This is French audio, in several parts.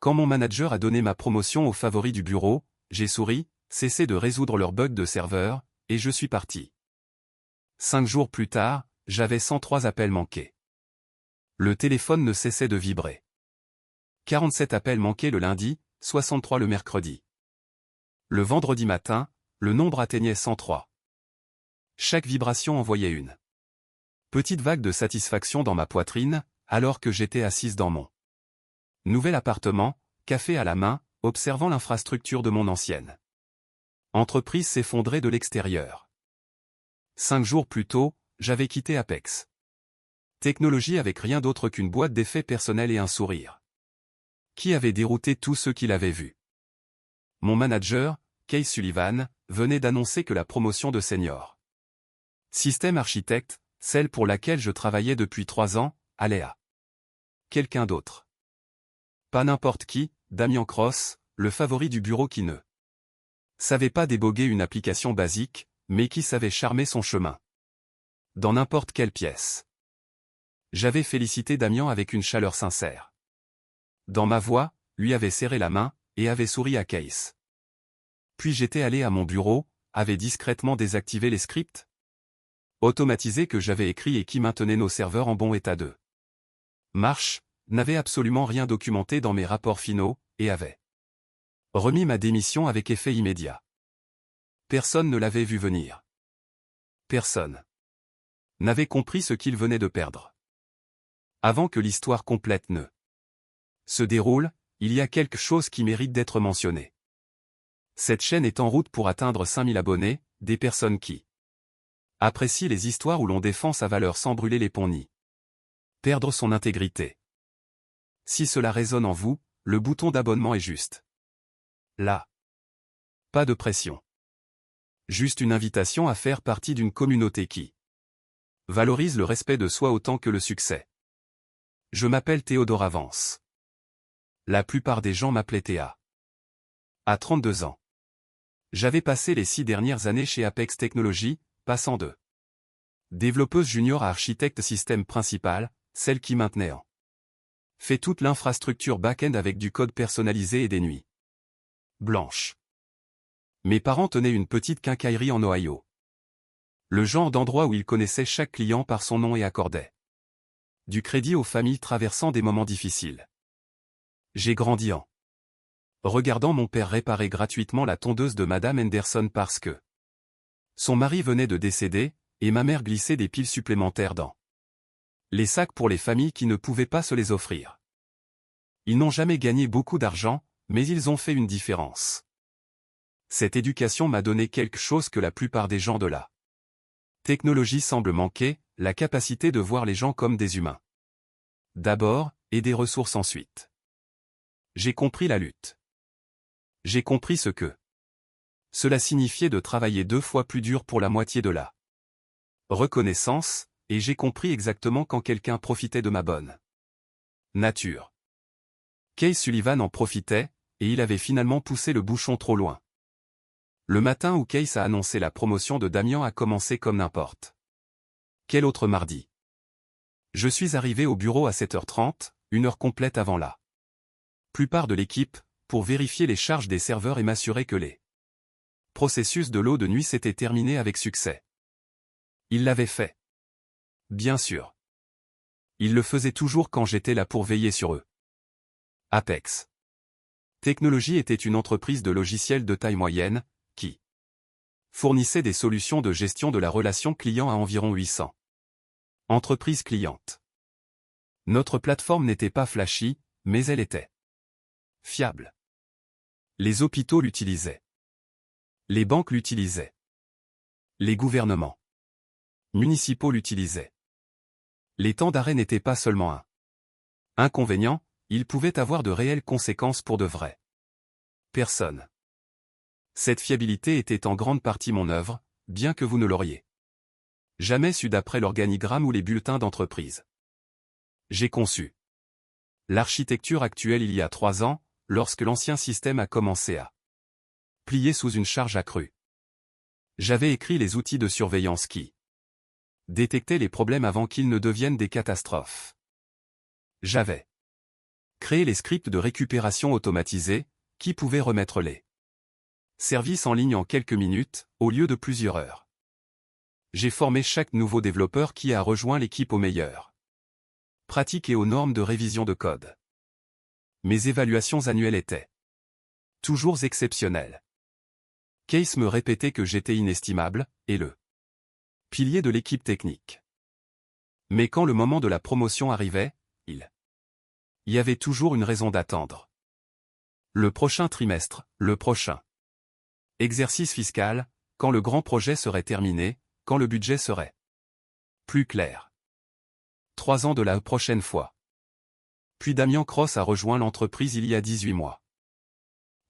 Quand mon manager a donné ma promotion aux favoris du bureau, j'ai souri, cessé de résoudre leurs bugs de serveur, et je suis parti. 5 jours plus tard, j'avais 103 appels manqués. Le téléphone ne cessait de vibrer. 47 appels manqués le lundi, 63 le mercredi. Le vendredi matin, le nombre atteignait 103. Chaque vibration envoyait une petite vague de satisfaction dans ma poitrine, alors que j'étais assise dans mon nouvel appartement, café à la main, observant l'infrastructure de mon ancienne entreprise s'effondrer de l'extérieur. 5 jours plus tôt, j'avais quitté Apex Technologies avec rien d'autre qu'une boîte d'effets personnels et un sourire qui avait dérouté tous ceux qui l'avaient vu. Mon manager, Keith Sullivan, venait d'annoncer que la promotion de senior système architecte, celle pour laquelle je travaillais depuis 3 ans, allait à quelqu'un d'autre. Pas n'importe qui, Damien Cross, le favori du bureau qui ne savait pas déboguer une application basique, mais qui savait charmer son chemin dans n'importe quelle pièce. J'avais félicité Damien avec une chaleur sincère. Dans ma voix, lui avait serré la main, et avait souri à Keith. Puis j'étais allé à mon bureau, avait discrètement désactivé les scripts automatisés que j'avais écrits et qui maintenaient nos serveurs en bon état de marche, n'avait absolument rien documenté dans mes rapports finaux, et avait remis ma démission avec effet immédiat. Personne ne l'avait vu venir. Personne n'avait compris ce qu'il venait de perdre. Avant que l'histoire complète ne se déroule, il y a quelque chose qui mérite d'être mentionné. Cette chaîne est en route pour atteindre 5000 abonnés, des personnes qui apprécient les histoires où l'on défend sa valeur sans brûler les ponts ni perdre son intégrité. Si cela résonne en vous, le bouton d'abonnement est juste là. Pas de pression. Juste une invitation à faire partie d'une communauté qui valorise le respect de soi autant que le succès. Je m'appelle Théodore Avance. La plupart des gens m'appelaient Théa. À 32 ans. J'avais passé les 6 dernières années chez Apex Technologies, passant de développeuse junior à architecte système principal, celle qui maintenait en fait toute l'infrastructure back-end avec du code personnalisé et des nuits blanches. Mes parents tenaient une petite quincaillerie en Ohio. Le genre d'endroit où ils connaissaient chaque client par son nom et accordaient du crédit aux familles traversant des moments difficiles. J'ai grandi en regardant mon père réparer gratuitement la tondeuse de Madame Henderson parce que son mari venait de décéder, et ma mère glissait des piles supplémentaires dans les sacs pour les familles qui ne pouvaient pas se les offrir. Ils n'ont jamais gagné beaucoup d'argent, mais ils ont fait une différence. Cette éducation m'a donné quelque chose que la plupart des gens de la technologie semblent manquer, la capacité de voir les gens comme des humains. D'abord, et des ressources ensuite. J'ai compris la lutte. J'ai compris ce que cela signifiait de travailler 2 fois plus dur pour la moitié de la reconnaissance, et j'ai compris exactement quand quelqu'un profitait de ma bonne nature. Keith Sullivan en profitait, et il avait finalement poussé le bouchon trop loin. Le matin où Keith a annoncé la promotion de Damien a commencé comme n'importe quel autre mardi. Je suis arrivé au bureau à 7h30, 1 heure complète avant la plupart de l'équipe, pour vérifier les charges des serveurs et m'assurer que les processus de l'eau de nuit s'étaient terminés avec succès. Il l'avait fait. Bien sûr. Il le faisait toujours quand j'étais là pour veiller sur eux. Apex Technologies était une entreprise de logiciels de taille moyenne, qui fournissait des solutions de gestion de la relation client à environ 800 entreprises clientes. Notre plateforme n'était pas flashy, mais elle était fiable. Les hôpitaux l'utilisaient. Les banques l'utilisaient. Les gouvernements municipaux l'utilisaient. Les temps d'arrêt n'étaient pas seulement un inconvénient, ils pouvaient avoir de réelles conséquences pour de vraies personnes. Cette fiabilité était en grande partie mon œuvre, bien que vous ne l'auriez jamais su d'après l'organigramme ou les bulletins d'entreprise. J'ai conçu l'architecture actuelle il y a 3 ans, lorsque l'ancien système a commencé à plier sous une charge accrue. J'avais écrit les outils de surveillance qui détectaient les problèmes avant qu'ils ne deviennent des catastrophes. J'avais Créer les scripts de récupération automatisés, qui pouvaient remettre les services en ligne en quelques minutes, au lieu de plusieurs heures. J'ai formé chaque nouveau développeur qui a rejoint l'équipe aux meilleures pratiques et aux normes de révision de code. Mes évaluations annuelles étaient toujours exceptionnelles. Case me répétait que j'étais inestimable, et le pilier de l'équipe technique. Mais quand le moment de la promotion arrivait, il y avait toujours une raison d'attendre. Le prochain trimestre, le prochain exercice fiscal, quand le grand projet serait terminé, quand le budget serait plus clair. 3 ans de la prochaine fois. Puis Damien Cross a rejoint l'entreprise il y a 18 mois.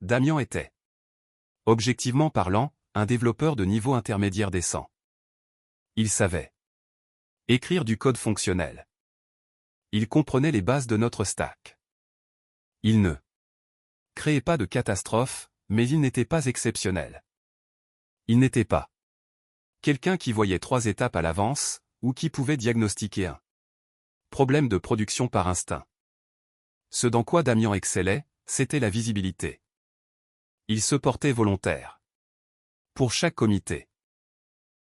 Damien était, objectivement parlant, un développeur de niveau intermédiaire décent. Il savait écrire du code fonctionnel. Il comprenait les bases de notre stack. Il ne créait pas de catastrophe, mais il n'était pas exceptionnel. Il n'était pas quelqu'un qui voyait 3 étapes à l'avance, ou qui pouvait diagnostiquer un problème de production par instinct. Ce dans quoi Damien excellait, c'était la visibilité. Il se portait volontaire. Pour chaque comité.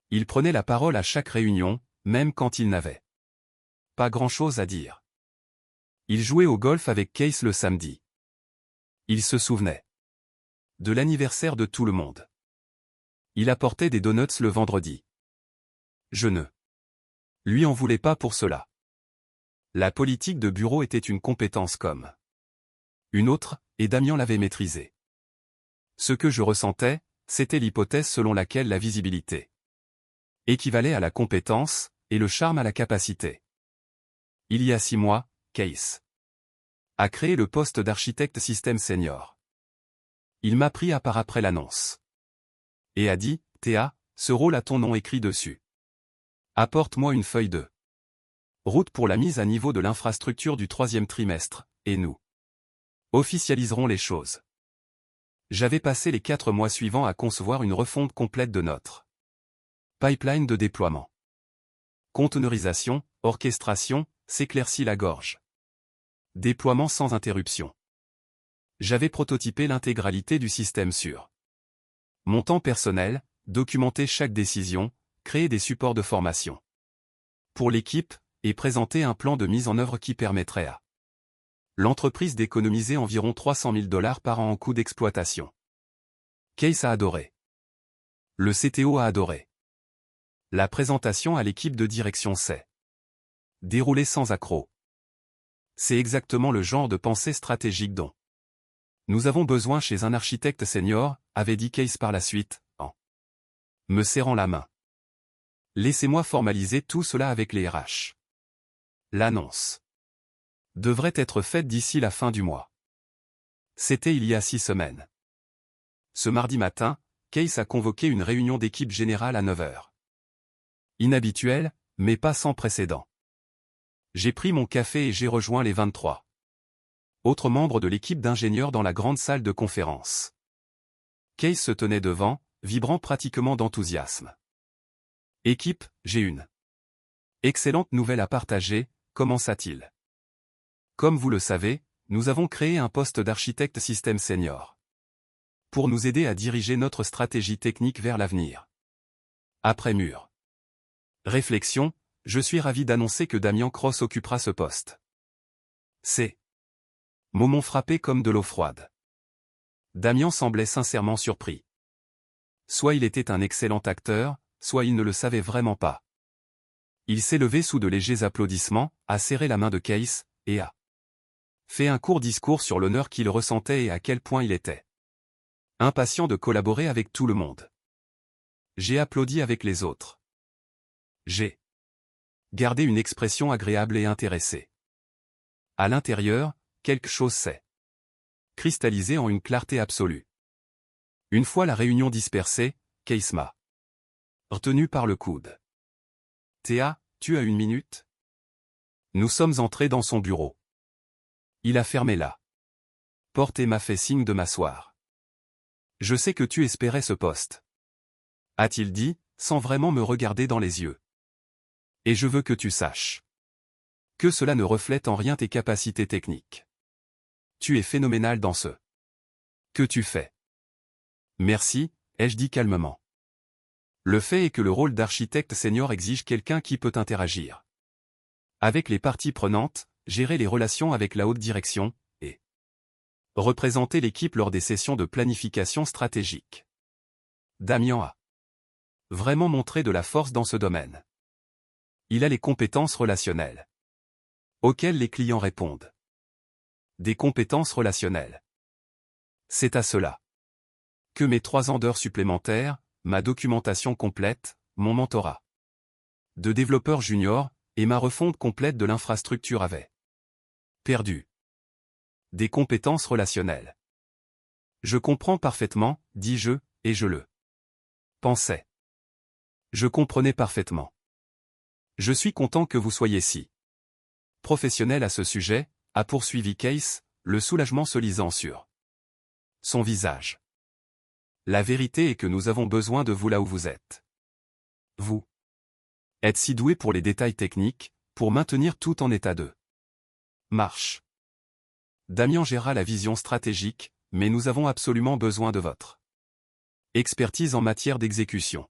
Il prenait la parole à chaque réunion, même quand il n'avait pas grand-chose à dire. Il jouait au golf avec Case le samedi. Il se souvenait de l'anniversaire de tout le monde. Il apportait des donuts le vendredi. Je ne lui en voulais pas pour cela. La politique de bureau était une compétence comme une autre, et Damien l'avait maîtrisée. Ce que je ressentais, c'était l'hypothèse selon laquelle la visibilité équivalait à la compétence, et le charme à la capacité. Il y a 6 mois, Case a créé le poste d'architecte système senior. Il m'a pris à part après l'annonce. Et a dit, Théa, ce rôle a ton nom écrit dessus. Apporte-moi une feuille de route pour la mise à niveau de l'infrastructure du 3e trimestre, et nous officialiserons les choses. J'avais passé les 4 mois suivants à concevoir une refonte complète de notre pipeline de déploiement. Conteneurisation, orchestration, s'éclaircit la gorge. Déploiement sans interruption. J'avais prototypé l'intégralité du système sur mon temps personnel, documenté chaque décision, créé des supports de formation pour l'équipe, et présenté un plan de mise en œuvre qui permettrait à l'entreprise d'économiser environ 300 000 $ par an en coûts d'exploitation. Case a adoré. Le CTO a adoré. La présentation à l'équipe de direction s'est déroulée sans accroc. C'est exactement le genre de pensée stratégique dont nous avons besoin chez un architecte senior, avait dit Case par la suite, en me serrant la main. Laissez-moi formaliser tout cela avec les RH. L'annonce devrait être faite d'ici la fin du mois. C'était il y a 6 semaines. Ce mardi matin, Case a convoqué une réunion d'équipe générale à 9 h. Inhabituelle, mais pas sans précédent. J'ai pris mon café et j'ai rejoint les 23 autres membres de l'équipe d'ingénieurs dans la grande salle de conférence. Case se tenait devant, vibrant pratiquement d'enthousiasme. Équipe, j'ai une excellente nouvelle à partager, commença-t-il. Comme vous le savez, nous avons créé un poste d'architecte système senior pour nous aider à diriger notre stratégie technique vers l'avenir. Après mûre réflexion, je suis ravi d'annoncer que Damien Cross occupera ce poste. Ces mots m'ont frappé comme de l'eau froide. Damien semblait sincèrement surpris. Soit il était un excellent acteur, soit il ne le savait vraiment pas. Il s'est levé sous de légers applaudissements, a serré la main de Case, et a fait un court discours sur l'honneur qu'il ressentait et à quel point il était impatient de collaborer avec tout le monde. J'ai applaudi avec les autres. J'ai gardé une expression agréable et intéressée. À l'intérieur, quelque chose s'est cristallisé en une clarté absolue. Une fois la réunion dispersée, Case m'a retenu par le coude. Théa, tu as 1 minute? Nous sommes entrés dans son bureau. Il a fermé la porte et m'a fait signe de m'asseoir. Je sais que tu espérais ce poste, a-t-il dit, sans vraiment me regarder dans les yeux. Et je veux que tu saches que cela ne reflète en rien tes capacités techniques. tu es phénoménal dans ce que tu fais. Merci, ai-je dit calmement. Le fait est que le rôle d'architecte senior exige quelqu'un qui peut interagir avec les parties prenantes, gérer les relations avec la haute direction, et représenter l'équipe lors des sessions de planification stratégique. Damien a vraiment montré de la force dans ce domaine. Il a les compétences relationnelles auxquelles les clients répondent. Des compétences relationnelles. C'est à cela que mes 3 ans d'heures supplémentaires, ma documentation complète, mon mentorat de développeur junior et ma refonte complète de l'infrastructure avaient perdu. Des compétences relationnelles. Je comprends parfaitement, dis-je, et je le pensais. Je comprenais parfaitement. Je suis content que vous soyez si professionnel à ce sujet, a poursuivi Case, le soulagement se lisant sur son visage. La vérité est que nous avons besoin de vous là où vous êtes. Vous êtes si doué pour les détails techniques, pour maintenir tout en état de marche. Damien gérera la vision stratégique, mais nous avons absolument besoin de votre expertise en matière d'exécution.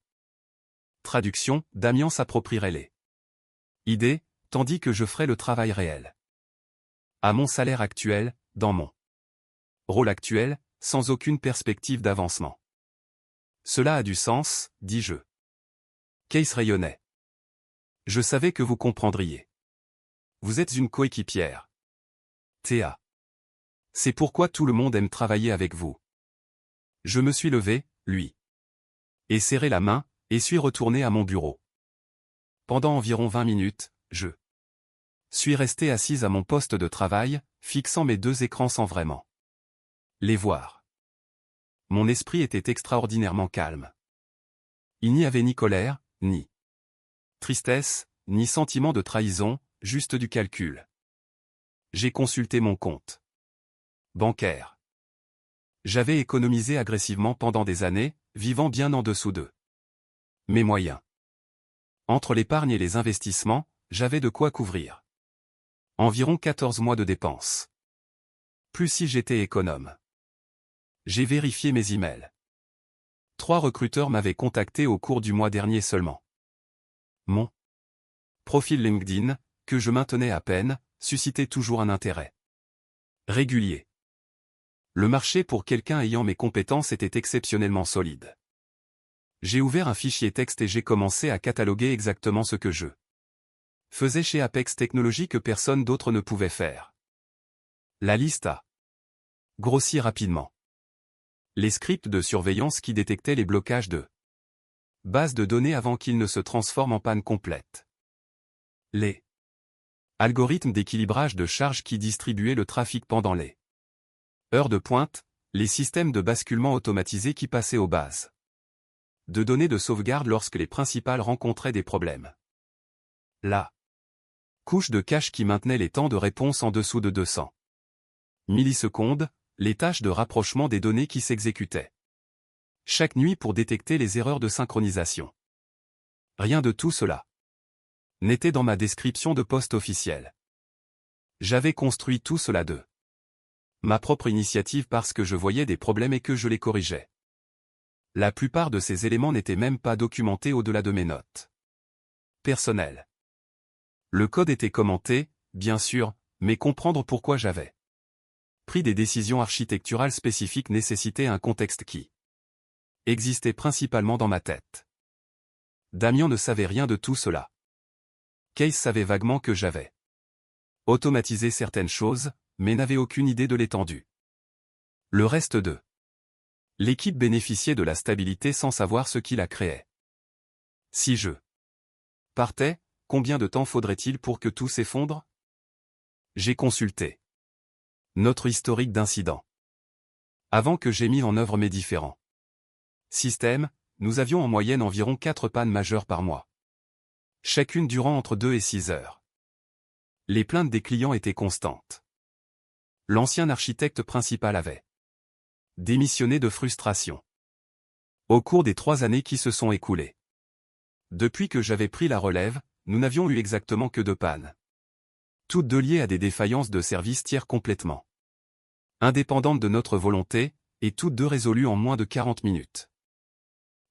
Traduction, Damien s'approprierait les idées, tandis que je ferai le travail réel. À mon salaire actuel, dans mon rôle actuel, sans aucune perspective d'avancement. Cela a du sens, dis-je. Case rayonnait. Je savais que vous comprendriez. Vous êtes une coéquipière. Théa. C'est pourquoi tout le monde aime travailler avec vous. Je me suis levé, lui, et serré la main, et suis retourné à mon bureau. Pendant environ 20 minutes, je suis resté assise à mon poste de travail, fixant mes 2 écrans sans vraiment les voir. Mon esprit était extraordinairement calme. Il n'y avait ni colère, ni tristesse, ni sentiment de trahison, juste du calcul. J'ai consulté mon compte bancaire. J'avais économisé agressivement pendant des années, vivant bien en dessous de mes moyens. Entre l'épargne et les investissements, j'avais de quoi couvrir environ 14 mois de dépenses. Plus si j'étais économe. J'ai vérifié mes emails. 3 recruteurs m'avaient contacté au cours du mois dernier seulement. Mon profil LinkedIn, que je maintenais à peine, suscitait toujours un intérêt régulier. Le marché pour quelqu'un ayant mes compétences était exceptionnellement solide. J'ai ouvert un fichier texte et j'ai commencé à cataloguer exactement ce que je faisais chez Apex Technologies que personne d'autre ne pouvait faire. La liste a grossi rapidement. Les scripts de surveillance qui détectaient les blocages de bases de données avant qu'ils ne se transforment en panne complète. Les algorithmes d'équilibrage de charge qui distribuaient le trafic pendant les heures de pointe, les systèmes de basculement automatisés qui passaient aux bases de données de sauvegarde lorsque les principales rencontraient des problèmes. La couche de cache qui maintenait les temps de réponse en dessous de 200 millisecondes, les tâches de rapprochement des données qui s'exécutaient chaque nuit pour détecter les erreurs de synchronisation. Rien de tout cela n'était dans ma description de poste officielle. J'avais construit tout cela de ma propre initiative parce que je voyais des problèmes et que je les corrigeais. La plupart de ces éléments n'étaient même pas documentés au-delà de mes notes personnelles. Le code était commenté, bien sûr, mais comprendre pourquoi j'avais pris des décisions architecturales spécifiques nécessitait un contexte qui existait principalement dans ma tête. Damien ne savait rien de tout cela. Case savait vaguement que j'avais automatisé certaines choses, mais n'avait aucune idée de l'étendue. Le reste de l'équipe bénéficiait de la stabilité sans savoir ce qui la créait. Si je partais, combien de temps faudrait-il pour que tout s'effondre? J'ai consulté notre historique d'incidents. Avant que j'aie mis en œuvre mes différents systèmes, nous avions en moyenne environ 4 pannes majeures par mois. Chacune durant entre 2 et 6 heures. Les plaintes des clients étaient constantes. L'ancien architecte principal avait démissionné de frustration au cours des 3 années qui se sont écoulées. Depuis que j'avais pris la relève, nous n'avions eu exactement que 2 pannes. Toutes 2 liées à des défaillances de services tiers complètement indépendantes de notre volonté, et toutes deux résolues en moins de 40 minutes.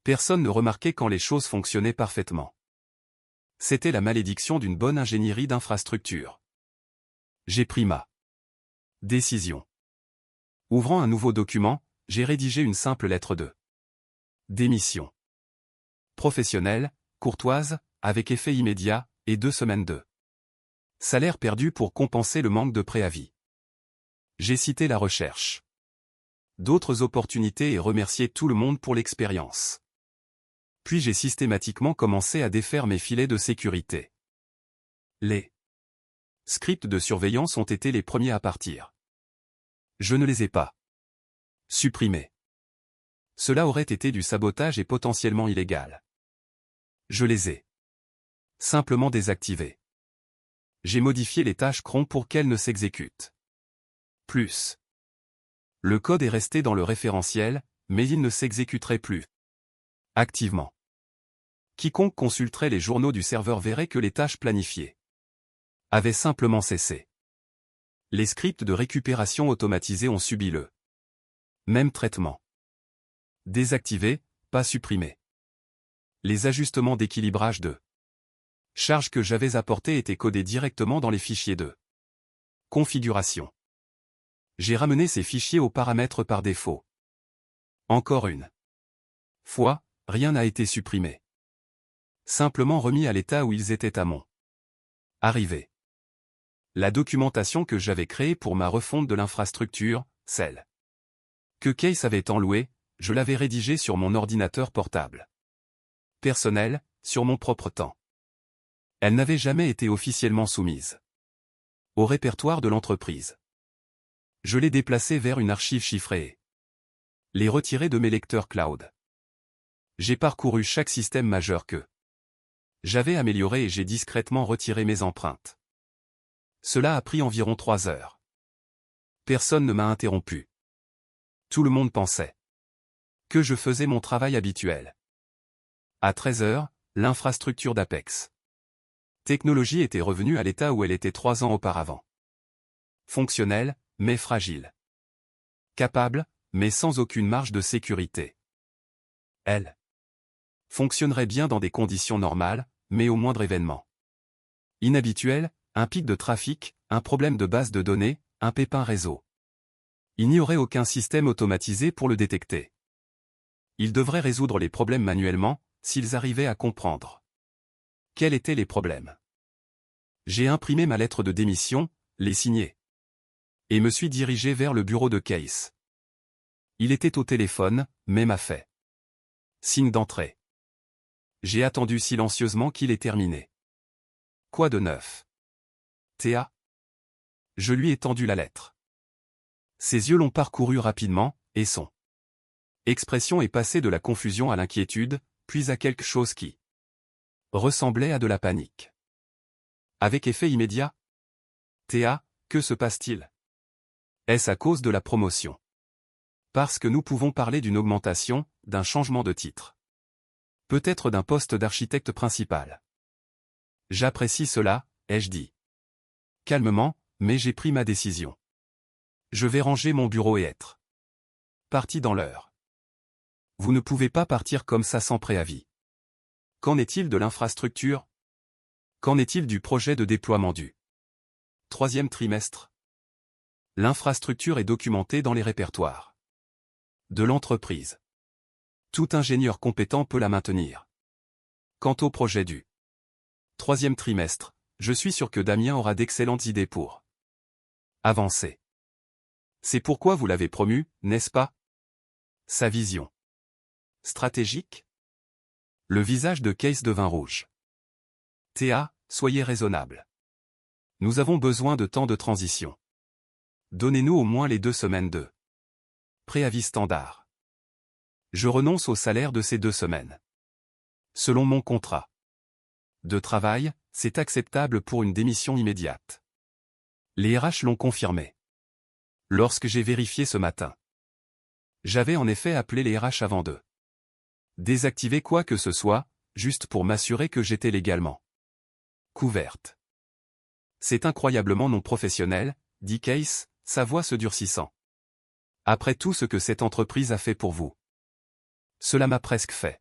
Personne ne remarquait quand les choses fonctionnaient parfaitement. C'était la malédiction d'une bonne ingénierie d'infrastructure. J'ai pris ma décision. Ouvrant un nouveau document, j'ai rédigé une simple lettre de démission. Professionnelle, courtoise, avec effet immédiat, et 2 semaines de salaire perdu pour compenser le manque de préavis. J'ai cité la recherche d'autres opportunités et remercié tout le monde pour l'expérience. Puis j'ai systématiquement commencé à défaire mes filets de sécurité. Les scripts de surveillance ont été les premiers à partir. Je ne les ai pas supprimés. Cela aurait été du sabotage et potentiellement illégal. Je les ai simplement désactivés. J'ai modifié les tâches cron pour qu'elles ne s'exécutent plus. Le code est resté dans le référentiel, mais il ne s'exécuterait plus activement. Quiconque consulterait les journaux du serveur verrait que les tâches planifiées avaient simplement cessé. Les scripts de récupération automatisés ont subi le même traitement. Désactivés, pas supprimés. Les ajustements d'équilibrage de charge que j'avais apportés étaient codés directement dans les fichiers de configuration. J'ai ramené ces fichiers aux paramètres par défaut. Encore une fois, rien n'a été supprimé. Simplement remis à l'état où ils étaient à mon arrivée. La documentation que j'avais créée pour ma refonte de l'infrastructure, celle que Case avait enlouée, je l'avais rédigée sur mon ordinateur portable personnel, sur mon propre temps. Elle n'avait jamais été officiellement soumise au répertoire de l'entreprise. Je l'ai déplacée vers une archive chiffrée et les retirer de mes lecteurs cloud. J'ai parcouru chaque système majeur que j'avais amélioré et j'ai discrètement retiré mes empreintes. Cela a pris environ 3 heures. Personne ne m'a interrompu. Tout le monde pensait que je faisais mon travail habituel. À 13 heures, l'infrastructure d'Apex Technologies était revenue à l'état où elle était 3 ans auparavant. Fonctionnelle, mais fragile. Capable, mais sans aucune marge de sécurité. Elle fonctionnerait bien dans des conditions normales, mais au moindre événement inhabituel, un pic de trafic, un problème de base de données, un pépin réseau. Il n'y aurait aucun système automatisé pour le détecter. Ils devraient résoudre les problèmes manuellement, s'ils arrivaient à comprendre quels étaient les problèmes. J'ai imprimé ma lettre de démission, l'ai signée, et me suis dirigé vers le bureau de Case. Il était au téléphone, mais m'a fait signe d'entrée. J'ai attendu silencieusement qu'il ait terminé. Quoi de neuf? Théa? Je lui ai tendu la lettre. Ses yeux l'ont parcouru rapidement, et son expression est passée de la confusion à l'inquiétude, puis à quelque chose qui ressemblait à de la panique. Avec effet immédiat? Théa, que se passe-t-il? Est-ce à cause de la promotion? Parce que nous pouvons parler d'une augmentation, d'un changement de titre. Peut-être d'un poste d'architecte principal. J'apprécie cela, ai-je dit. Calmement, mais j'ai pris ma décision. Je vais ranger mon bureau et être parti dans l'heure. Vous ne pouvez pas partir comme ça sans préavis. Qu'en est-il de l'infrastructure? Qu'en est-il du projet de déploiement du 3e trimestre? L'infrastructure est documentée dans les répertoires de l'entreprise. Tout ingénieur compétent peut la maintenir. Quant au projet du 3e trimestre, je suis sûr que Damien aura d'excellentes idées pour avancer. C'est pourquoi vous l'avez promu, n'est-ce pas? Sa vision stratégique? Le visage de Case devint rouge. Théa, soyez raisonnable. Nous avons besoin de temps de transition. Donnez-nous au moins les 2 semaines de préavis standard. Je renonce au salaire de ces 2 semaines. Selon mon contrat de travail, c'est acceptable pour une démission immédiate. Les RH l'ont confirmé. Lorsque j'ai vérifié ce matin. J'avais en effet appelé les RH avant de désactiver quoi que ce soit, juste pour m'assurer que j'étais légalement couverte. C'est incroyablement non professionnel, dit Case, sa voix se durcissant. Après tout ce que cette entreprise a fait pour vous. Cela m'a presque fait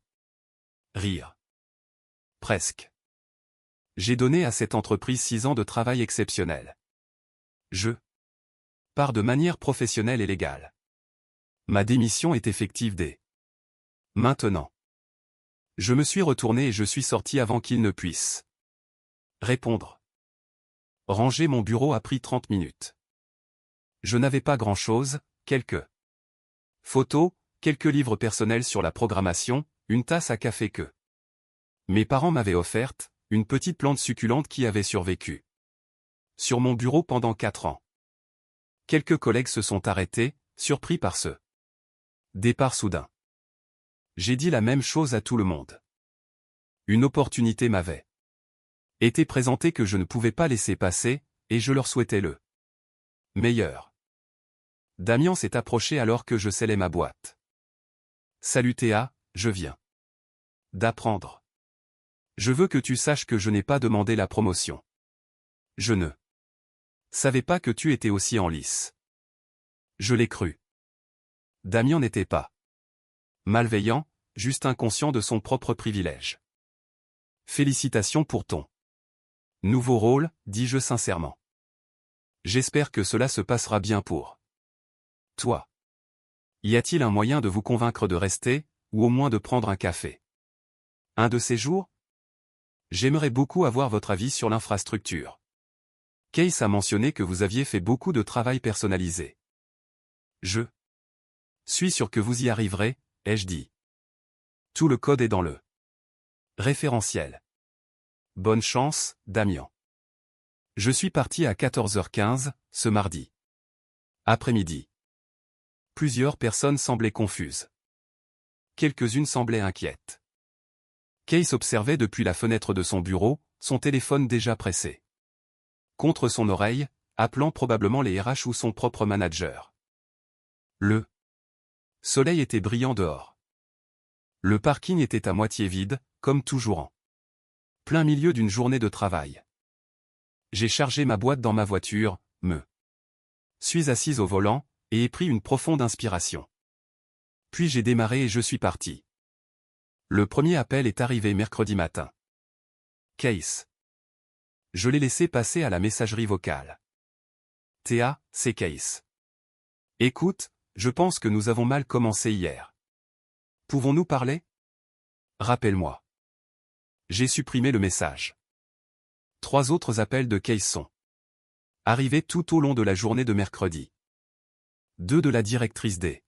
rire. Presque. J'ai donné à cette entreprise 6 ans de travail exceptionnel. Je pars de manière professionnelle et légale. Ma démission est effective dès maintenant. Je me suis retourné et je suis sorti avant qu'il ne puisse répondre. Ranger mon bureau a pris 30 minutes. Je n'avais pas grand-chose, quelques photos, quelques livres personnels sur la programmation, une tasse à café que mes parents m'avaient offerte, une petite plante succulente qui avait survécu sur mon bureau pendant 4 ans. Quelques collègues se sont arrêtés, surpris par ce départ soudain. J'ai dit la même chose à tout le monde. Une opportunité m'avait été présentée que je ne pouvais pas laisser passer, et je leur souhaitais le meilleur. Damien s'est approché alors que je scellais ma boîte. Salut Théa, je viens d'apprendre. Je veux que tu saches que je n'ai pas demandé la promotion. Je ne savais pas que tu étais aussi en lice. Je l'ai cru. Damien n'était pas malveillant, juste inconscient de son propre privilège. Félicitations pour ton nouveau rôle, dis-je sincèrement. J'espère que cela se passera bien pour toi. Y a-t-il un moyen de vous convaincre de rester, ou au moins de prendre un café? Un de ces jours? J'aimerais beaucoup avoir votre avis sur l'infrastructure. Case a mentionné que vous aviez fait beaucoup de travail personnalisé. Je suis sûr que vous y arriverez, ai-je dit. Tout le code est dans le référentiel. Bonne chance, Damien. Je suis parti à 14h15, ce mardi après-midi. Plusieurs personnes semblaient confuses. Quelques-unes semblaient inquiètes. Case observait depuis la fenêtre de son bureau, son téléphone déjà pressé contre son oreille, appelant probablement les RH ou son propre manager. Le soleil était brillant dehors. Le parking était à moitié vide, comme toujours en plein milieu d'une journée de travail. J'ai chargé ma boîte dans ma voiture, me suis assise au volant, et ai pris une profonde inspiration. Puis j'ai démarré et je suis parti. Le premier appel est arrivé mercredi matin. Case. Je l'ai laissé passer à la messagerie vocale. Théa, c'est Case. Écoute, je pense que nous avons mal commencé hier. Pouvons-nous parler? Rappelle-moi. J'ai supprimé le message. 3 autres appels de Case sont arrivés tout au long de la journée de mercredi. 2 de la directrice des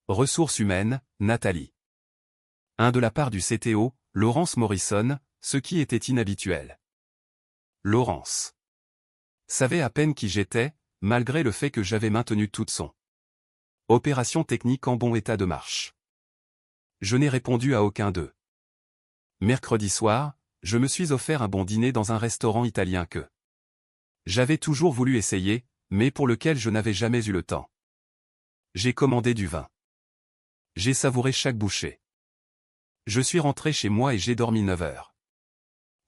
ressources humaines, Nathalie. 1 de la part du CTO, Laurence Morrison, ce qui était inhabituel. Laurence savait à peine qui j'étais, malgré le fait que j'avais maintenu toute son opération technique en bon état de marche. Je n'ai répondu à aucun d'eux. Mercredi soir, je me suis offert un bon dîner dans un restaurant italien que j'avais toujours voulu essayer, mais pour lequel je n'avais jamais eu le temps. J'ai commandé du vin. J'ai savouré chaque bouchée. Je suis rentré chez moi et j'ai dormi 9 heures.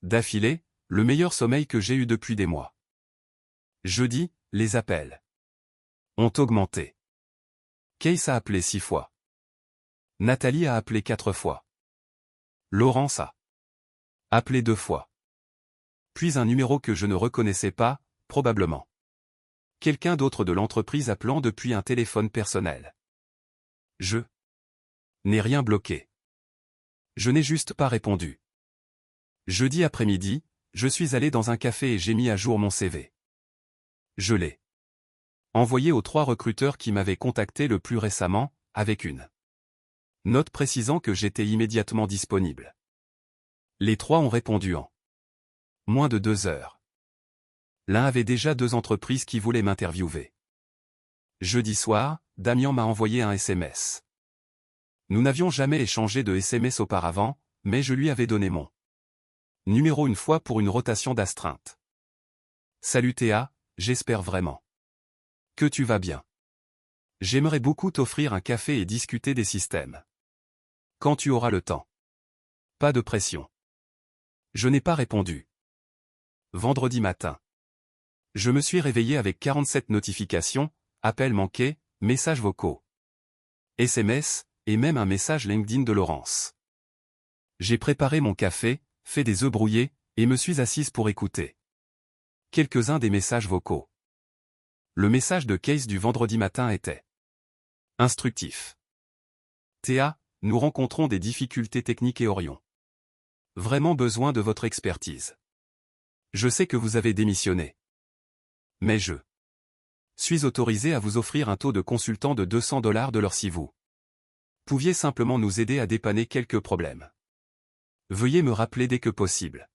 D'affilée, le meilleur sommeil que j'ai eu depuis des mois. Jeudi, les appels ont augmenté. Case a appelé 6 fois. Nathalie a appelé 4 fois. Laurence a appelé 2 fois. Puis un numéro que je ne reconnaissais pas, probablement quelqu'un d'autre de l'entreprise appelant depuis un téléphone personnel. Je n'ai rien bloqué. Je n'ai juste pas répondu. Jeudi après-midi, je suis allé dans un café et j'ai mis à jour mon CV. Je l'ai envoyé aux 3 recruteurs qui m'avaient contacté le plus récemment, avec une note précisant que j'étais immédiatement disponible. Les 3 ont répondu en moins de 2 heures. L'un avait déjà 2 entreprises qui voulaient m'interviewer. Jeudi soir, Damien m'a envoyé un SMS. Nous n'avions jamais échangé de SMS auparavant, mais je lui avais donné mon numéro une fois pour une rotation d'astreinte. Salut Théa, j'espère vraiment que tu vas bien. J'aimerais beaucoup t'offrir un café et discuter des systèmes. Quand tu auras le temps. Pas de pression. Je n'ai pas répondu. Vendredi matin. Je me suis réveillé avec 47 notifications, appels manqués, messages vocaux, SMS, et même un message LinkedIn de Laurence. J'ai préparé mon café, fait des œufs brouillés, et me suis assise pour écouter quelques-uns des messages vocaux. Le message de Case du vendredi matin était instructif. Théa, nous rencontrons des difficultés techniques et aurions vraiment besoin de votre expertise. Je sais que vous avez démissionné. Mais je suis autorisé à vous offrir un taux de consultant de $200 de l'heure si vous pouviez simplement nous aider à dépanner quelques problèmes. Veuillez me rappeler dès que possible.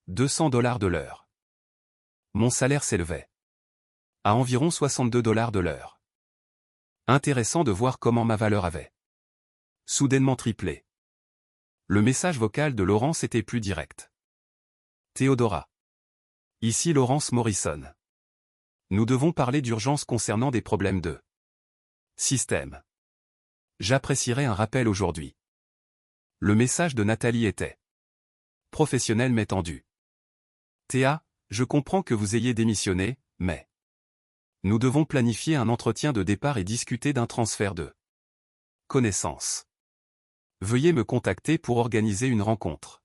$200 de l'heure. Mon salaire s'élevait à environ $62 de l'heure. Intéressant de voir comment ma valeur avait soudainement triplé. Le message vocal de Laurence était plus direct. Théodora. Ici Laurence Morrison. Nous devons parler d'urgence concernant des problèmes de système. J'apprécierais un rappel aujourd'hui. Le message de Nathalie était professionnel mais tendu. Théa, je comprends que vous ayez démissionné, mais nous devons planifier un entretien de départ et discuter d'un transfert de connaissances. Veuillez me contacter pour organiser une rencontre.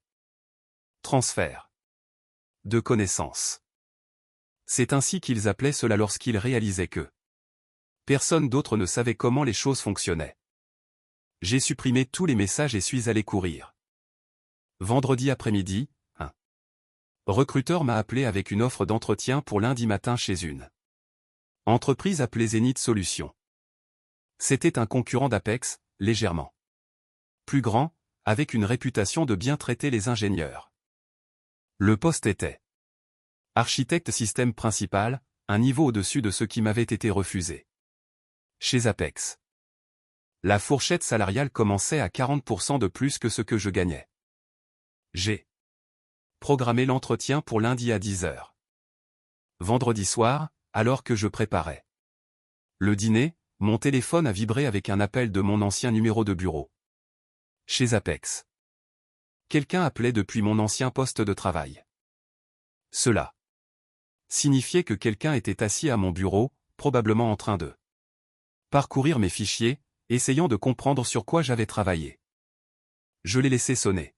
Transfert de connaissances. C'est ainsi qu'ils appelaient cela lorsqu'ils réalisaient que personne d'autre ne savait comment les choses fonctionnaient. J'ai supprimé tous les messages et suis allé courir. Vendredi après-midi, un recruteur m'a appelé avec une offre d'entretien pour lundi matin chez une entreprise appelée Zenith Solutions. C'était un concurrent d'Apex, légèrement plus grand, avec une réputation de bien traiter les ingénieurs. Le poste était architecte système principal, un niveau au-dessus de ce qui m'avait été refusé chez Apex. La fourchette salariale commençait à 40% de plus que ce que je gagnais. J'ai programmé l'entretien pour lundi à 10h. Vendredi soir, alors que je préparais le dîner, mon téléphone a vibré avec un appel de mon ancien numéro de bureau. Chez Apex. Quelqu'un appelait depuis mon ancien poste de travail. Cela signifiait que quelqu'un était assis à mon bureau, probablement en train de parcourir mes fichiers, essayant de comprendre sur quoi j'avais travaillé. Je l'ai laissé sonner.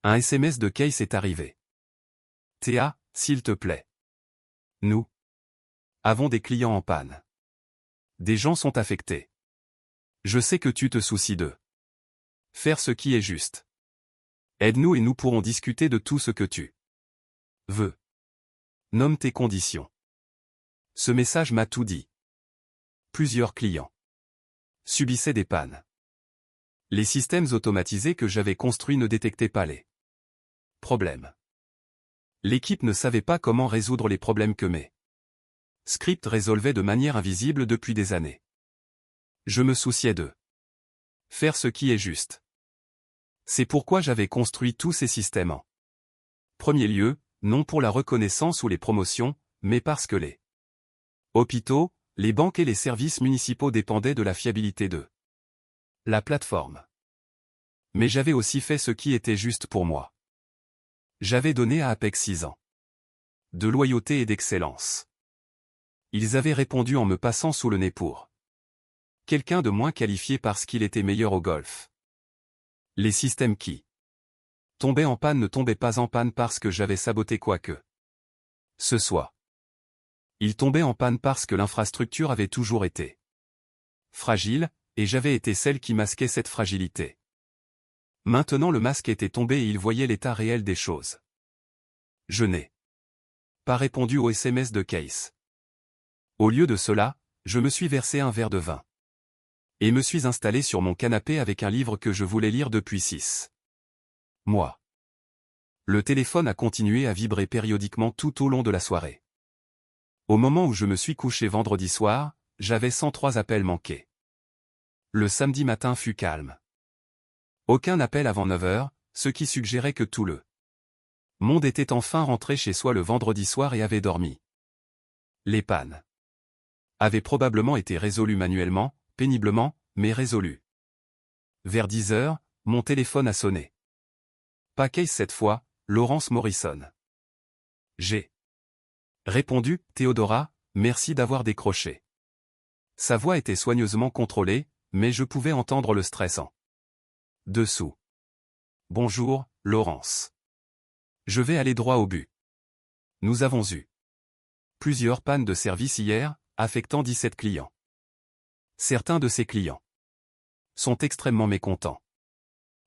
Un SMS de Case est arrivé. Théa, s'il te plaît. Nous avons des clients en panne. Des gens sont affectés. Je sais que tu te soucies d'eux. Faire ce qui est juste. Aide-nous et nous pourrons discuter de tout ce que tu veux. Nomme tes conditions. Ce message m'a tout dit. Plusieurs clients subissaient des pannes. Les systèmes automatisés que j'avais construits ne détectaient pas les problèmes. L'équipe ne savait pas comment résoudre les problèmes que mes scripts résolvaient de manière invisible depuis des années. Je me souciais de faire ce qui est juste. C'est pourquoi j'avais construit tous ces systèmes en premier lieu, non pour la reconnaissance ou les promotions, mais parce que les hôpitaux, les banques et les services municipaux dépendaient de la fiabilité de la plateforme. Mais j'avais aussi fait ce qui était juste pour moi. J'avais donné à Apex 6 ans de loyauté et d'excellence. Ils avaient répondu en me passant sous le nez pour quelqu'un de moins qualifié parce qu'il était meilleur au golf. Les systèmes qui tombaient en panne ne tombaient pas en panne parce que j'avais saboté quoi que ce soit. Ils tombaient en panne parce que l'infrastructure avait toujours été fragile, et j'avais été celle qui masquait cette fragilité. Maintenant le masque était tombé et ils voyaient l'état réel des choses. Je n'ai pas répondu au SMS de Case. Au lieu de cela, je me suis versé un verre de vin. Et me suis installé sur mon canapé avec un livre que je voulais lire depuis 6 mois. Le téléphone a continué à vibrer périodiquement tout au long de la soirée. Au moment où je me suis couché vendredi soir, j'avais 103 appels manqués. Le samedi matin fut calme. Aucun appel avant 9h, ce qui suggérait que tout le monde était enfin rentré chez soi le vendredi soir et avait dormi. Les pannes avaient probablement été résolues manuellement, péniblement, mais résolues. Vers 10h, mon téléphone a sonné. Pas Case cette fois, Laurence Morrison. J'ai répondu, Théodora, merci d'avoir décroché. Sa voix était soigneusement contrôlée, mais je pouvais entendre le stress en dessous. Bonjour, Laurence. Je vais aller droit au but. Nous avons eu plusieurs pannes de service hier, affectant 17 clients. Certains de ces clients sont extrêmement mécontents.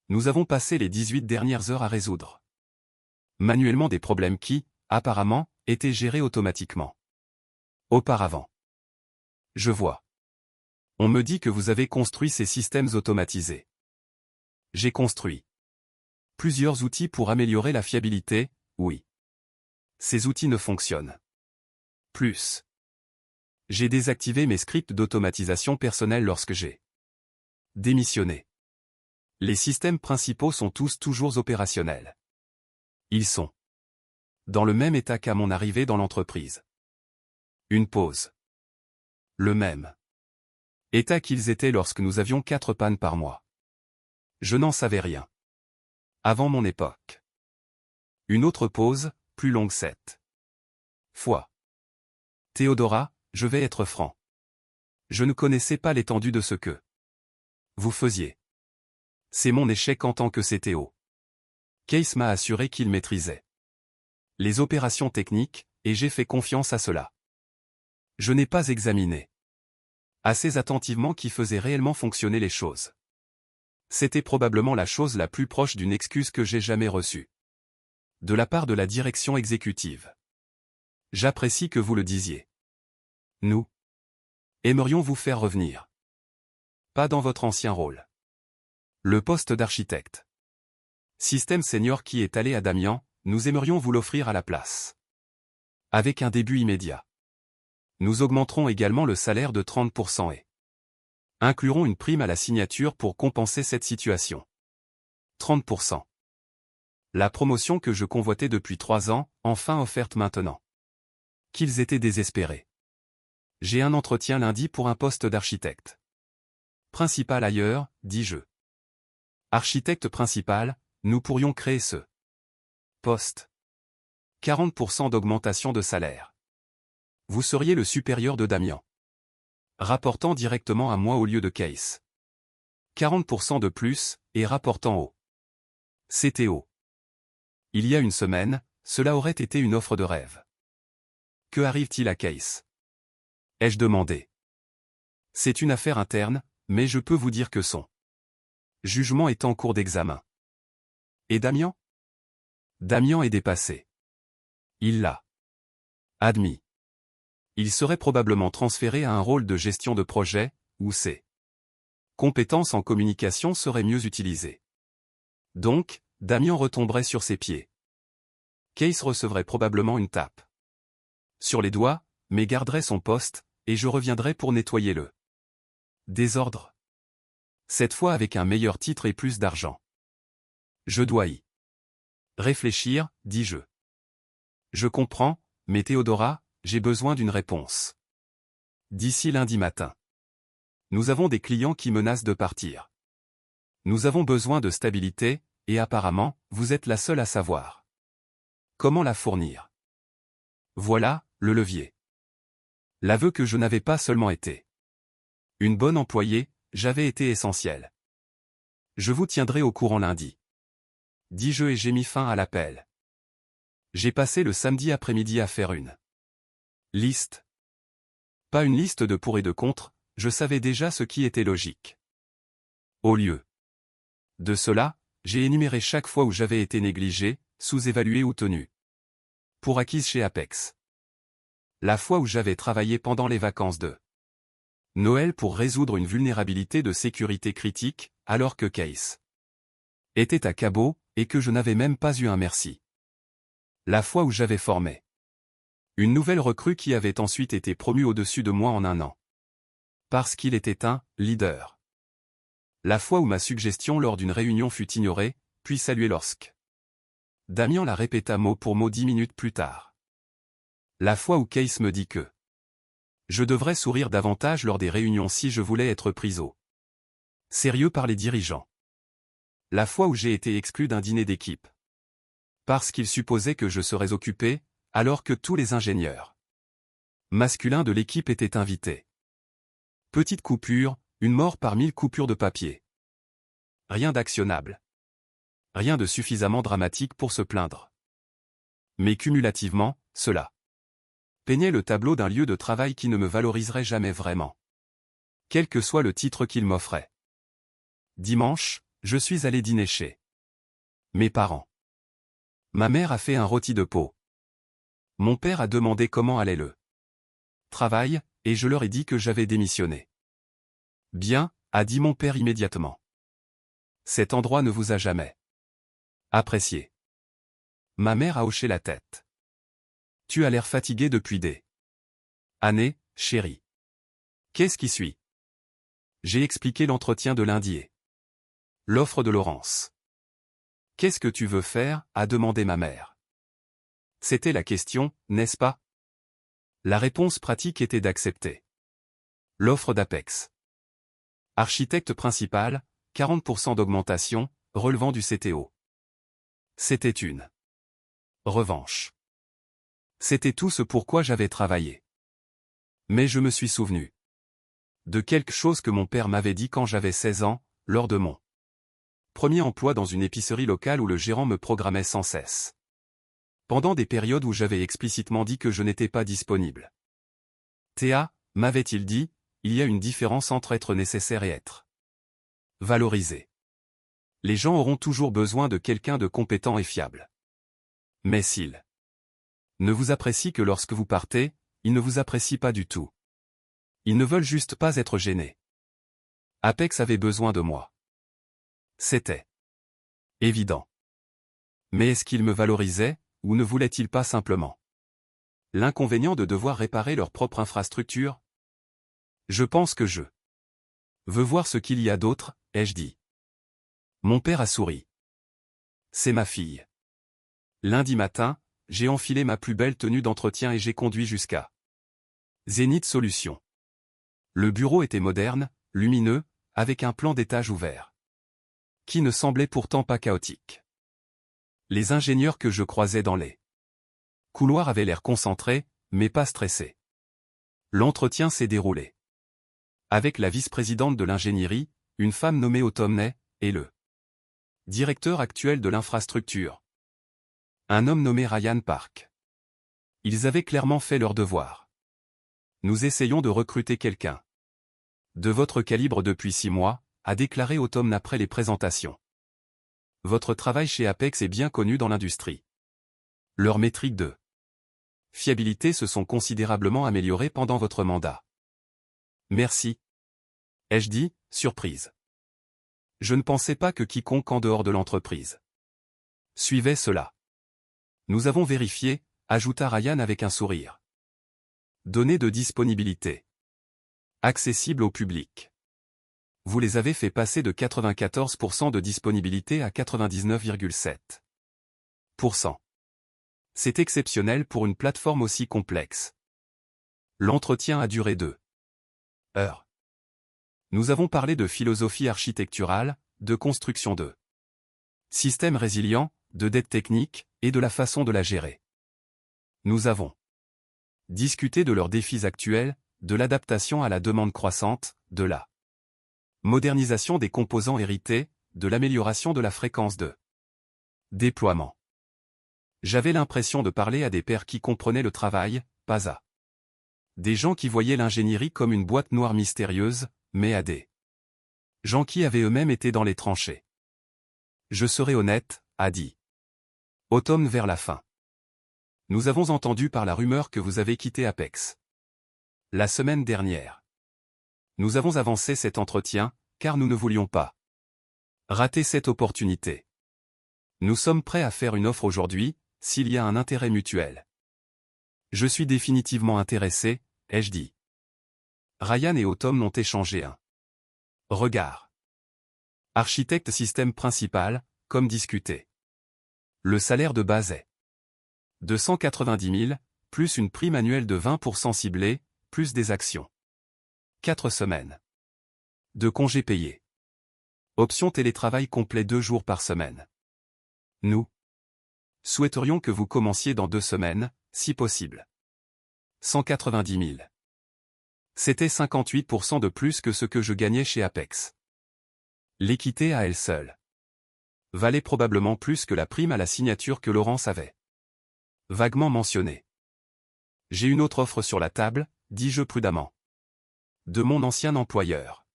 Nous avons passé les 18 dernières heures à résoudre manuellement des problèmes qui, apparemment, étaient gérés automatiquement auparavant. Je vois. On me dit que vous avez construit ces systèmes automatisés. J'ai construit plusieurs outils pour améliorer la fiabilité, oui. Ces outils ne fonctionnent plus. J'ai désactivé mes scripts d'automatisation personnels lorsque j'ai démissionné. Les systèmes principaux sont tous toujours opérationnels. Ils sont dans le même état qu'à mon arrivée dans l'entreprise. Une pause. Le même état qu'ils étaient lorsque nous avions 4 pannes par mois. Je n'en savais rien. Avant mon époque. Une autre pause, plus longue 7 fois. Théodora, je vais être franc. Je ne connaissais pas l'étendue de ce que vous faisiez. C'est mon échec en tant que CTO. Case m'a assuré qu'il maîtrisait les opérations techniques, et j'ai fait confiance à cela. Je n'ai pas examiné assez attentivement qui faisait réellement fonctionner les choses. C'était probablement la chose la plus proche d'une excuse que j'ai jamais reçue. De la part de la direction exécutive. J'apprécie que vous le disiez. Nous aimerions vous faire revenir. Pas dans votre ancien rôle. Le poste d'architecte système senior qui est allé à Damian, nous aimerions vous l'offrir à la place. Avec un début immédiat. Nous augmenterons également le salaire de 30% et inclurons une prime à la signature pour compenser cette situation. 30%. La promotion que je convoitais depuis 3 ans, enfin offerte maintenant. Qu'ils étaient désespérés. J'ai un entretien lundi pour un poste d'architecte principal ailleurs, dis-je. Architecte principal, nous pourrions créer ce poste. 40% d'augmentation de salaire. Vous seriez le supérieur de Damian. Rapportant directement à moi au lieu de Case. 40% de plus, et rapportant au CTO. Il y a une semaine, cela aurait été une offre de rêve. Que arrive-t-il à Case? Ai-je demandé. C'est une affaire interne, mais je peux vous dire que son jugement est en cours d'examen. Et Damian? Damian est dépassé. Il l'a admis. Il serait probablement transféré à un rôle de gestion de projet, où ses compétences en communication seraient mieux utilisées. Donc, Damian retomberait sur ses pieds. Case recevrait probablement une tape sur les doigts, mais garderait son poste, et je reviendrai pour nettoyer le désordre. Cette fois avec un meilleur titre et plus d'argent. Je dois y réfléchir, dis-je. Je comprends, mais Théodora, j'ai besoin d'une réponse. D'ici lundi matin. Nous avons des clients qui menacent de partir. Nous avons besoin de stabilité, et apparemment, vous êtes la seule à savoir comment la fournir. Voilà, le levier. L'aveu que je n'avais pas seulement été une bonne employée, j'avais été essentiel. Je vous tiendrai au courant lundi. Dis-je et j'ai mis fin à l'appel. J'ai passé le samedi après-midi à faire une liste. Pas une liste de pour et de contre, je savais déjà ce qui était logique. Au lieu de cela, j'ai énuméré chaque fois où j'avais été négligé, sous-évalué ou tenu pour acquise chez Apex. La fois où j'avais travaillé pendant les vacances de Noël pour résoudre une vulnérabilité de sécurité critique, alors que Case était à Cabo, et que je n'avais même pas eu un merci. La fois où j'avais formé une nouvelle recrue qui avait ensuite été promue au-dessus de moi en 1 an. Parce qu'il était un leader. La fois où ma suggestion lors d'une réunion fut ignorée, puis saluée lorsque Damian la répéta mot pour mot 10 minutes plus tard. La fois où Case me dit que je devrais sourire davantage lors des réunions si je voulais être pris au sérieux par les dirigeants. La fois où j'ai été exclu d'un dîner d'équipe. Parce qu'ils supposaient que je serais occupé, alors que tous les ingénieurs masculins de l'équipe étaient invités. Petite coupure, une mort par 1000 coupures de papier. Rien d'actionnable. Rien de suffisamment dramatique pour se plaindre. Mais cumulativement, cela peignait le tableau d'un lieu de travail qui ne me valoriserait jamais vraiment. Quel que soit le titre qu'il m'offrait. Dimanche, je suis allé dîner chez mes parents. Ma mère a fait un rôti de peau. Mon père a demandé comment allait le travail, et je leur ai dit que j'avais démissionné. Bien, a dit mon père immédiatement. Cet endroit ne vous a jamais apprécié. Ma mère a hoché la tête. Tu as l'air fatigué depuis des années, chérie. Qu'est-ce qui suit? J'ai expliqué l'entretien de lundi et l'offre de Laurence. Qu'est-ce que tu veux faire? A demandé ma mère. C'était la question, n'est-ce pas? La réponse pratique était d'accepter l'offre d'Apex. Architecte principal, 40% d'augmentation, relevant du CTO. C'était une revanche. C'était tout ce pourquoi j'avais travaillé. Mais je me suis souvenu de quelque chose que mon père m'avait dit quand j'avais 16 ans, lors de mon premier emploi dans une épicerie locale où le gérant me programmait sans cesse. Pendant des périodes où j'avais explicitement dit que je n'étais pas disponible. Théa, m'avait-il dit, il y a une différence entre être nécessaire et être valorisé. Les gens auront toujours besoin de quelqu'un de compétent et fiable. Mais s'ils ne vous apprécient que lorsque vous partez, ils ne vous apprécient pas du tout. Ils ne veulent juste pas être gênés. Apex avait besoin de moi. C'était évident. Mais est-ce qu'ils me valorisaient, ou ne voulaient-ils pas simplement l'inconvénient de devoir réparer leur propre infrastructure? Je pense que je veux voir ce qu'il y a d'autre, ai-je dit. Mon père a souri. C'est ma fille. Lundi matin, j'ai enfilé ma plus belle tenue d'entretien et j'ai conduit jusqu'à Zénith Solutions. Le bureau était moderne, lumineux, avec un plan d'étage ouvert, qui ne semblait pourtant pas chaotique. Les ingénieurs que je croisais dans les couloirs avaient l'air concentrés, mais pas stressés. L'entretien s'est déroulé avec la vice-présidente de l'ingénierie, une femme nommée Automney, et le directeur actuel de l'infrastructure, un homme nommé Ryan Park. Ils avaient clairement fait leur devoir. Nous essayons de recruter quelqu'un de votre calibre depuis 6 mois, a déclaré Automne après les présentations. Votre travail chez Apex est bien connu dans l'industrie. Leurs métriques de fiabilité se sont considérablement améliorées pendant votre mandat. Merci. Ai-je dit, surprise. Je ne pensais pas que quiconque en dehors de l'entreprise suivait cela. Nous avons vérifié, ajouta Ryan avec un sourire. Données de disponibilité. Accessibles au public. Vous les avez fait passer de 94% de disponibilité à 99,7%. C'est exceptionnel pour une plateforme aussi complexe. L'entretien a duré 2 heures. Nous avons parlé de philosophie architecturale, de construction de systèmes résilients, de dette technique, et de la façon de la gérer. Nous avons discuté de leurs défis actuels, de l'adaptation à la demande croissante, de la modernisation des composants hérités, de l'amélioration de la fréquence de déploiement. J'avais l'impression de parler à des pairs qui comprenaient le travail, pas à des gens qui voyaient l'ingénierie comme une boîte noire mystérieuse, mais à des gens qui avaient eux-mêmes été dans les tranchées. Je serai honnête, a dit Automne vers la fin. Nous avons entendu par la rumeur que vous avez quitté Apex la semaine dernière. Nous avons avancé cet entretien, car nous ne voulions pas rater cette opportunité. Nous sommes prêts à faire une offre aujourd'hui, s'il y a un intérêt mutuel. Je suis définitivement intéressé, ai-je dit. Ryan et Autumn ont échangé un regard. Architecte système principal, comme discuté. Le salaire de base est de 190 000, plus une prime annuelle de 20% ciblée, plus des actions. 4 semaines de congés payés. Option télétravail complet 2 jours par semaine. Nous souhaiterions que vous commenciez dans 2 semaines, si possible. 190 000. C'était 58% de plus que ce que je gagnais chez Apex. L'équité à elle seule valait probablement plus que la prime à la signature que Laurence avait vaguement mentionnée. J'ai une autre offre sur la table, dis-je prudemment. De mon ancien employeur.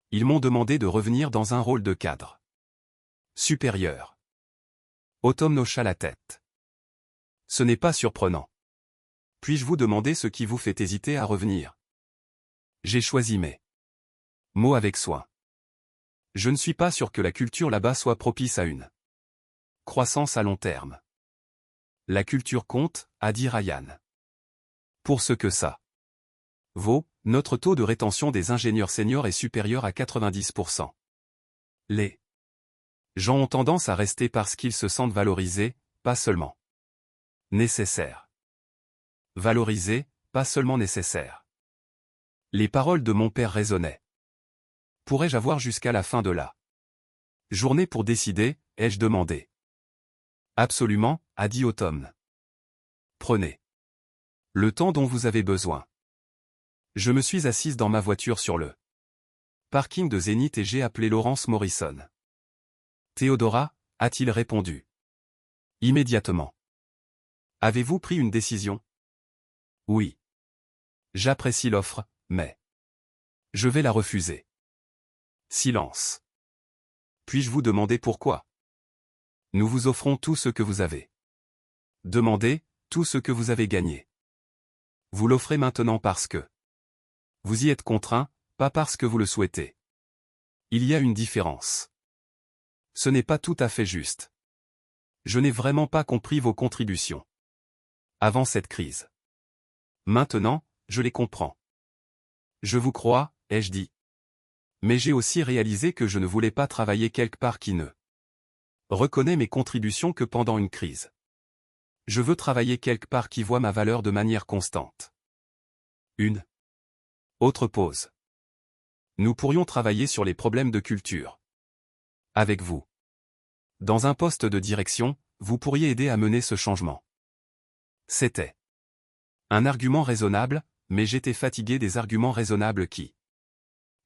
Ils m'ont demandé de revenir dans un rôle de cadre supérieur. Autumn hocha la tête. Ce n'est pas surprenant. Puis-je vous demander ce qui vous fait hésiter à revenir? J'ai choisi mes mots avec soin. Je ne suis pas sûr que la culture là-bas soit propice à une croissance à long terme. La culture compte, a dit Ryan. Pour ce que ça vaut, notre taux de rétention des ingénieurs seniors est supérieur à 90%. Les gens ont tendance à rester parce qu'ils se sentent valorisés, pas seulement nécessaires. Valorisés, pas seulement nécessaires. Les paroles de mon père résonnaient. Pourrais-je avoir jusqu'à la fin de la journée pour décider, ai-je demandé. Absolument, a dit Autumn. Prenez le temps dont vous avez besoin. Je me suis assise dans ma voiture sur le parking de Zénith et j'ai appelé Laurence Morrison. Théodora, a-t-il répondu. Immédiatement. Avez-vous pris une décision? Oui. J'apprécie l'offre, mais je vais la refuser. Silence. Puis-je vous demander pourquoi? Nous vous offrons tout ce que vous avez demandé, tout ce que vous avez gagné. Vous l'offrez maintenant parce que vous y êtes contraint, pas parce que vous le souhaitez. Il y a une différence. Ce n'est pas tout à fait juste. Je n'ai vraiment pas compris vos contributions avant cette crise. Maintenant, je les comprends. Je vous crois, ai-je dit. Mais j'ai aussi réalisé que je ne voulais pas travailler quelque part qui ne reconnaît mes contributions que pendant une crise. Je veux travailler quelque part qui voit ma valeur de manière constante. Une autre pause. Nous pourrions travailler sur les problèmes de culture. Avec vous. Dans un poste de direction, vous pourriez aider à mener ce changement. C'était un argument raisonnable, mais j'étais fatigué des arguments raisonnables qui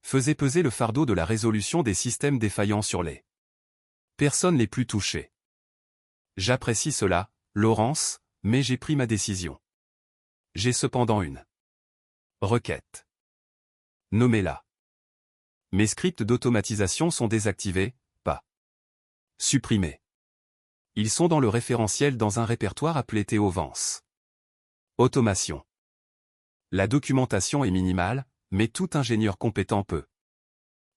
faisaient peser le fardeau de la résolution des systèmes défaillants sur les personnes les plus touchées. J'apprécie cela, Laurence, mais j'ai pris ma décision. J'ai cependant une requête. Nommez-la. Mes scripts d'automatisation sont désactivés, pas supprimés. Ils sont dans le référentiel dans un répertoire appelé Théovance. Automation. La documentation est minimale, mais tout ingénieur compétent peut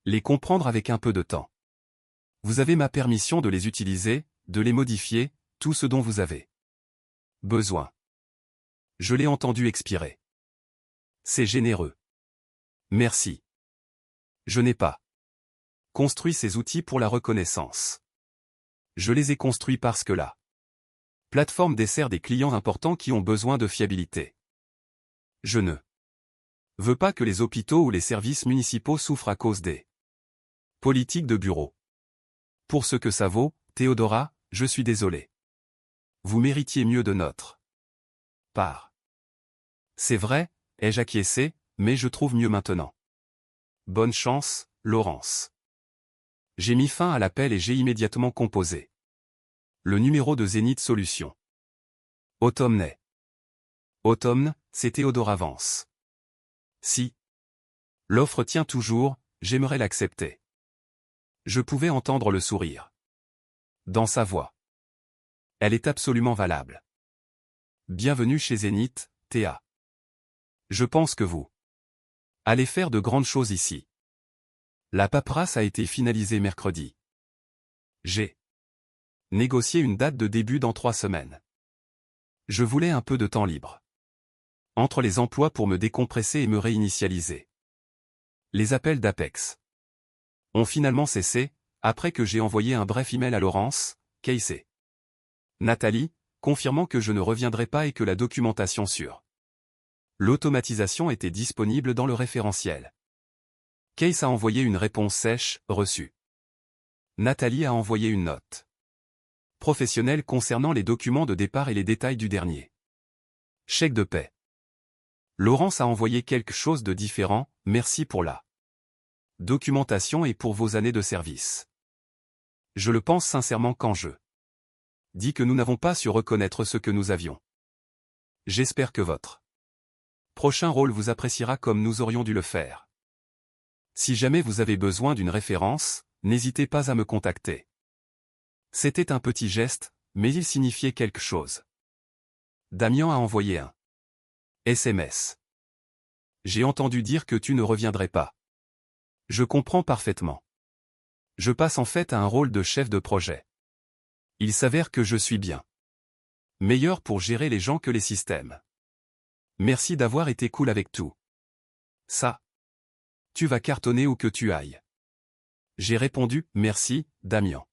les comprendre avec un peu de temps. Vous avez ma permission de les utiliser, de les modifier, tout ce dont vous avez besoin. Je l'ai entendu expirer. C'est généreux. Merci. Je n'ai pas construit ces outils pour la reconnaissance. Je les ai construits parce que la plateforme dessert des clients importants qui ont besoin de fiabilité. Je ne veux pas que les hôpitaux ou les services municipaux souffrent à cause des politiques de bureau. Pour ce que ça vaut, Théodora, je suis désolé. Vous méritiez mieux de notre part. C'est vrai, ai-je acquiescé, mais je trouve mieux maintenant. Bonne chance, Laurence. J'ai mis fin à l'appel et j'ai immédiatement composé le numéro de Zénith Solutions. Automne. Automne, c'est Théodora Vance. Si l'offre tient toujours, j'aimerais l'accepter. Je pouvais entendre le sourire dans sa voix. Elle est absolument valable. Bienvenue chez Zénith, Théa. Je pense que vous allez faire de grandes choses ici. La paperasse a été finalisée mercredi. J'ai négocié une date de début dans 3 semaines. Je voulais un peu de temps libre entre les emplois pour me décompresser et me réinitialiser. Les appels d'Apex ont finalement cessé, après que j'ai envoyé un bref email à Laurence, Casey, Nathalie, confirmant que je ne reviendrai pas et que la documentation sur l'automatisation était disponible dans le référentiel. Case a envoyé une réponse sèche, reçue. Nathalie a envoyé une note professionnelle concernant les documents de départ et les détails du dernier chèque de paie. Laurence a envoyé quelque chose de différent, merci pour la documentation et pour vos années de service. Je le pense sincèrement quand je dis que nous n'avons pas su reconnaître ce que nous avions. J'espère que votre prochain rôle vous appréciera comme nous aurions dû le faire. Si jamais vous avez besoin d'une référence, n'hésitez pas à me contacter. C'était un petit geste, mais il signifiait quelque chose. Damien a envoyé un SMS. J'ai entendu dire que tu ne reviendrais pas. Je comprends parfaitement. Je passe en fait à un rôle de chef de projet. Il s'avère que je suis bien meilleur pour gérer les gens que les systèmes. Merci d'avoir été cool avec tout ça. Tu vas cartonner où que tu ailles. J'ai répondu, merci, Damien.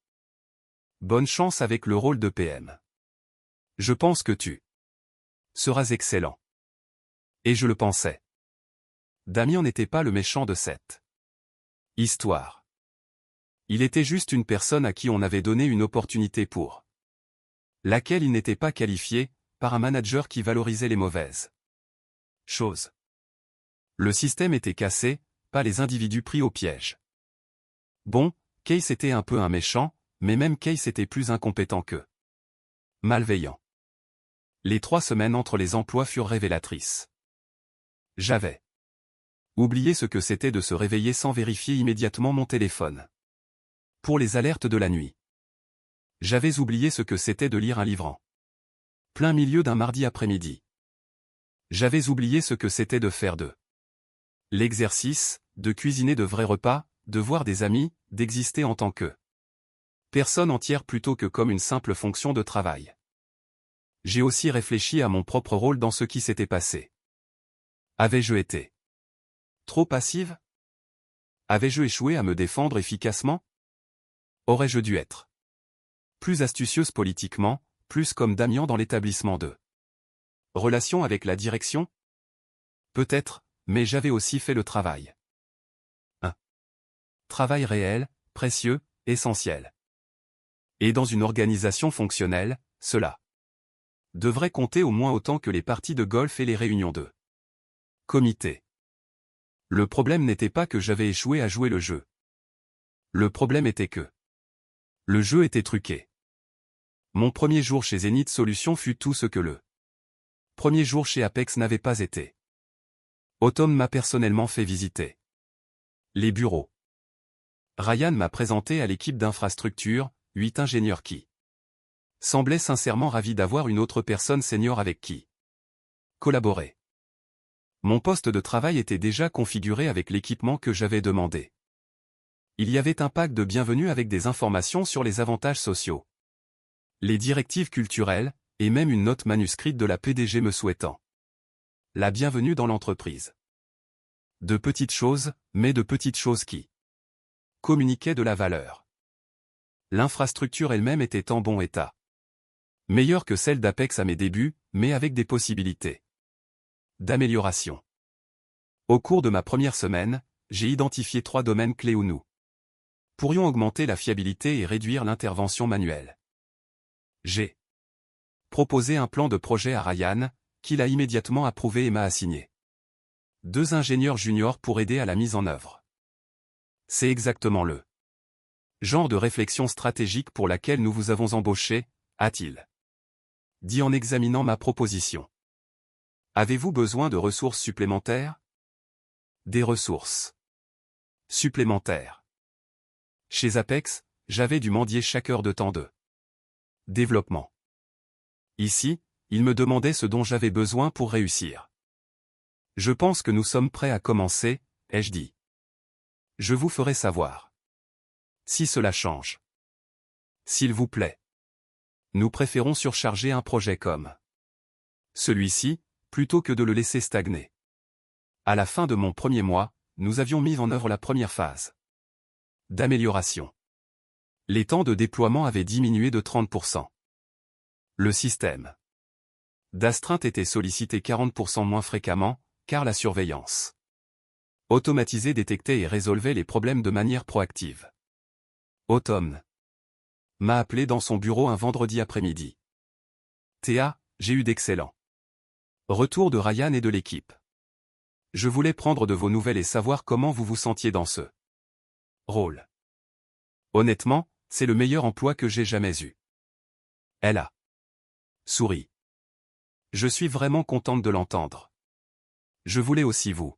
Bonne chance avec le rôle de PM. Je pense que tu seras excellent. Et je le pensais. Damien n'était pas le méchant de cette histoire. Il était juste une personne à qui on avait donné une opportunité pour laquelle il n'était pas qualifié, par un manager qui valorisait les mauvaises choses. Le système était cassé, pas les individus pris au piège. Bon, Case était un peu un méchant, mais même Case était plus incompétent que malveillant. Les 3 semaines entre les emplois furent révélatrices. J'avais oublié ce que c'était de se réveiller sans vérifier immédiatement mon téléphone. Pour les alertes de la nuit. J'avais oublié ce que c'était de lire un livre en plein milieu d'un mardi après-midi. J'avais oublié ce que c'était de faire de l'exercice, de cuisiner de vrais repas, de voir des amis, d'exister en tant que personne entière plutôt que comme une simple fonction de travail. J'ai aussi réfléchi à mon propre rôle dans ce qui s'était passé. Avais-je été trop passive? Avais-je échoué à me défendre efficacement? Aurais-je dû être plus astucieuse politiquement, plus comme Damien dans l'établissement de relations avec la direction? Peut-être, mais j'avais aussi fait le travail. Un travail réel, précieux, essentiel. Et dans une organisation fonctionnelle, cela devrait compter au moins autant que les parties de golf et les réunions de comité. Le problème n'était pas que j'avais échoué à jouer le jeu. Le problème était que le jeu était truqué. Mon premier jour chez Zenith Solutions fut tout ce que le premier jour chez Apex n'avait pas été. Autumn m'a personnellement fait visiter les bureaux. Ryan m'a présenté à l'équipe d'infrastructure, 8 ingénieurs qui semblaient sincèrement ravis d'avoir une autre personne senior avec qui collaborer. Mon poste de travail était déjà configuré avec l'équipement que j'avais demandé. Il y avait un pack de bienvenue avec des informations sur les avantages sociaux, les directives culturelles, et même une note manuscrite de la PDG me souhaitant la bienvenue dans l'entreprise. De petites choses, mais de petites choses qui communiquaient de la valeur. L'infrastructure elle-même était en bon état. Meilleure que celle d'Apex à mes débuts, mais avec des possibilités d'amélioration. Au cours de ma première semaine, j'ai identifié 3 domaines clés où nous pourrions augmenter la fiabilité et réduire l'intervention manuelle. J'ai proposé un plan de projet à Ryan, qu'il a immédiatement approuvé et m'a assigné 2 ingénieurs juniors pour aider à la mise en œuvre. C'est exactement le genre de réflexion stratégique pour laquelle nous vous avons embauché, a-t-il dit en examinant ma proposition. Avez-vous besoin de ressources supplémentaires? Des ressources supplémentaires. Chez Apex, j'avais dû mendier chaque heure de temps de développement. Ici, il me demandait ce dont j'avais besoin pour réussir. Je pense que nous sommes prêts à commencer, ai-je dit. Je vous ferai savoir si cela change. S'il vous plaît. Nous préférons surcharger un projet comme celui-ci, plutôt que de le laisser stagner. À la fin de mon premier mois, nous avions mis en œuvre la première phase d'amélioration. Les temps de déploiement avaient diminué de 30%. Le système d'astreinte était sollicité 40% moins fréquemment, car la surveillance automatisée détectait et résolvait les problèmes de manière proactive. Autumn m'a appelé dans son bureau un vendredi après-midi. Théa, j'ai eu d'excellents retours de Ryan et de l'équipe. Je voulais prendre de vos nouvelles et savoir comment vous vous sentiez dans ce rôle. Honnêtement, c'est le meilleur emploi que j'ai jamais eu. Elle a souri. Je suis vraiment contente de l'entendre. Je voulais aussi vous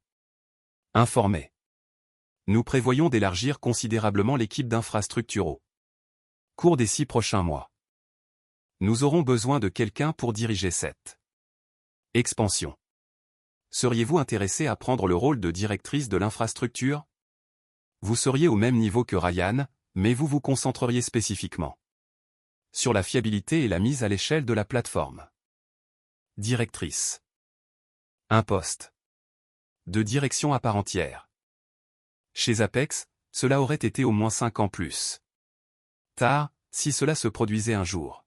informer. Nous prévoyons d'élargir considérablement l'équipe d'infrastructure au cours des 6 prochains mois. Nous aurons besoin de quelqu'un pour diriger cette expansion. Seriez-vous intéressé à prendre le rôle de directrice de l'infrastructure? Vous seriez au même niveau que Ryan, mais vous vous concentreriez spécifiquement sur la fiabilité et la mise à l'échelle de la plateforme. Directrice. Un poste de direction à part entière. Chez Apex, cela aurait été au moins 5 ans plus tard, si cela se produisait un jour.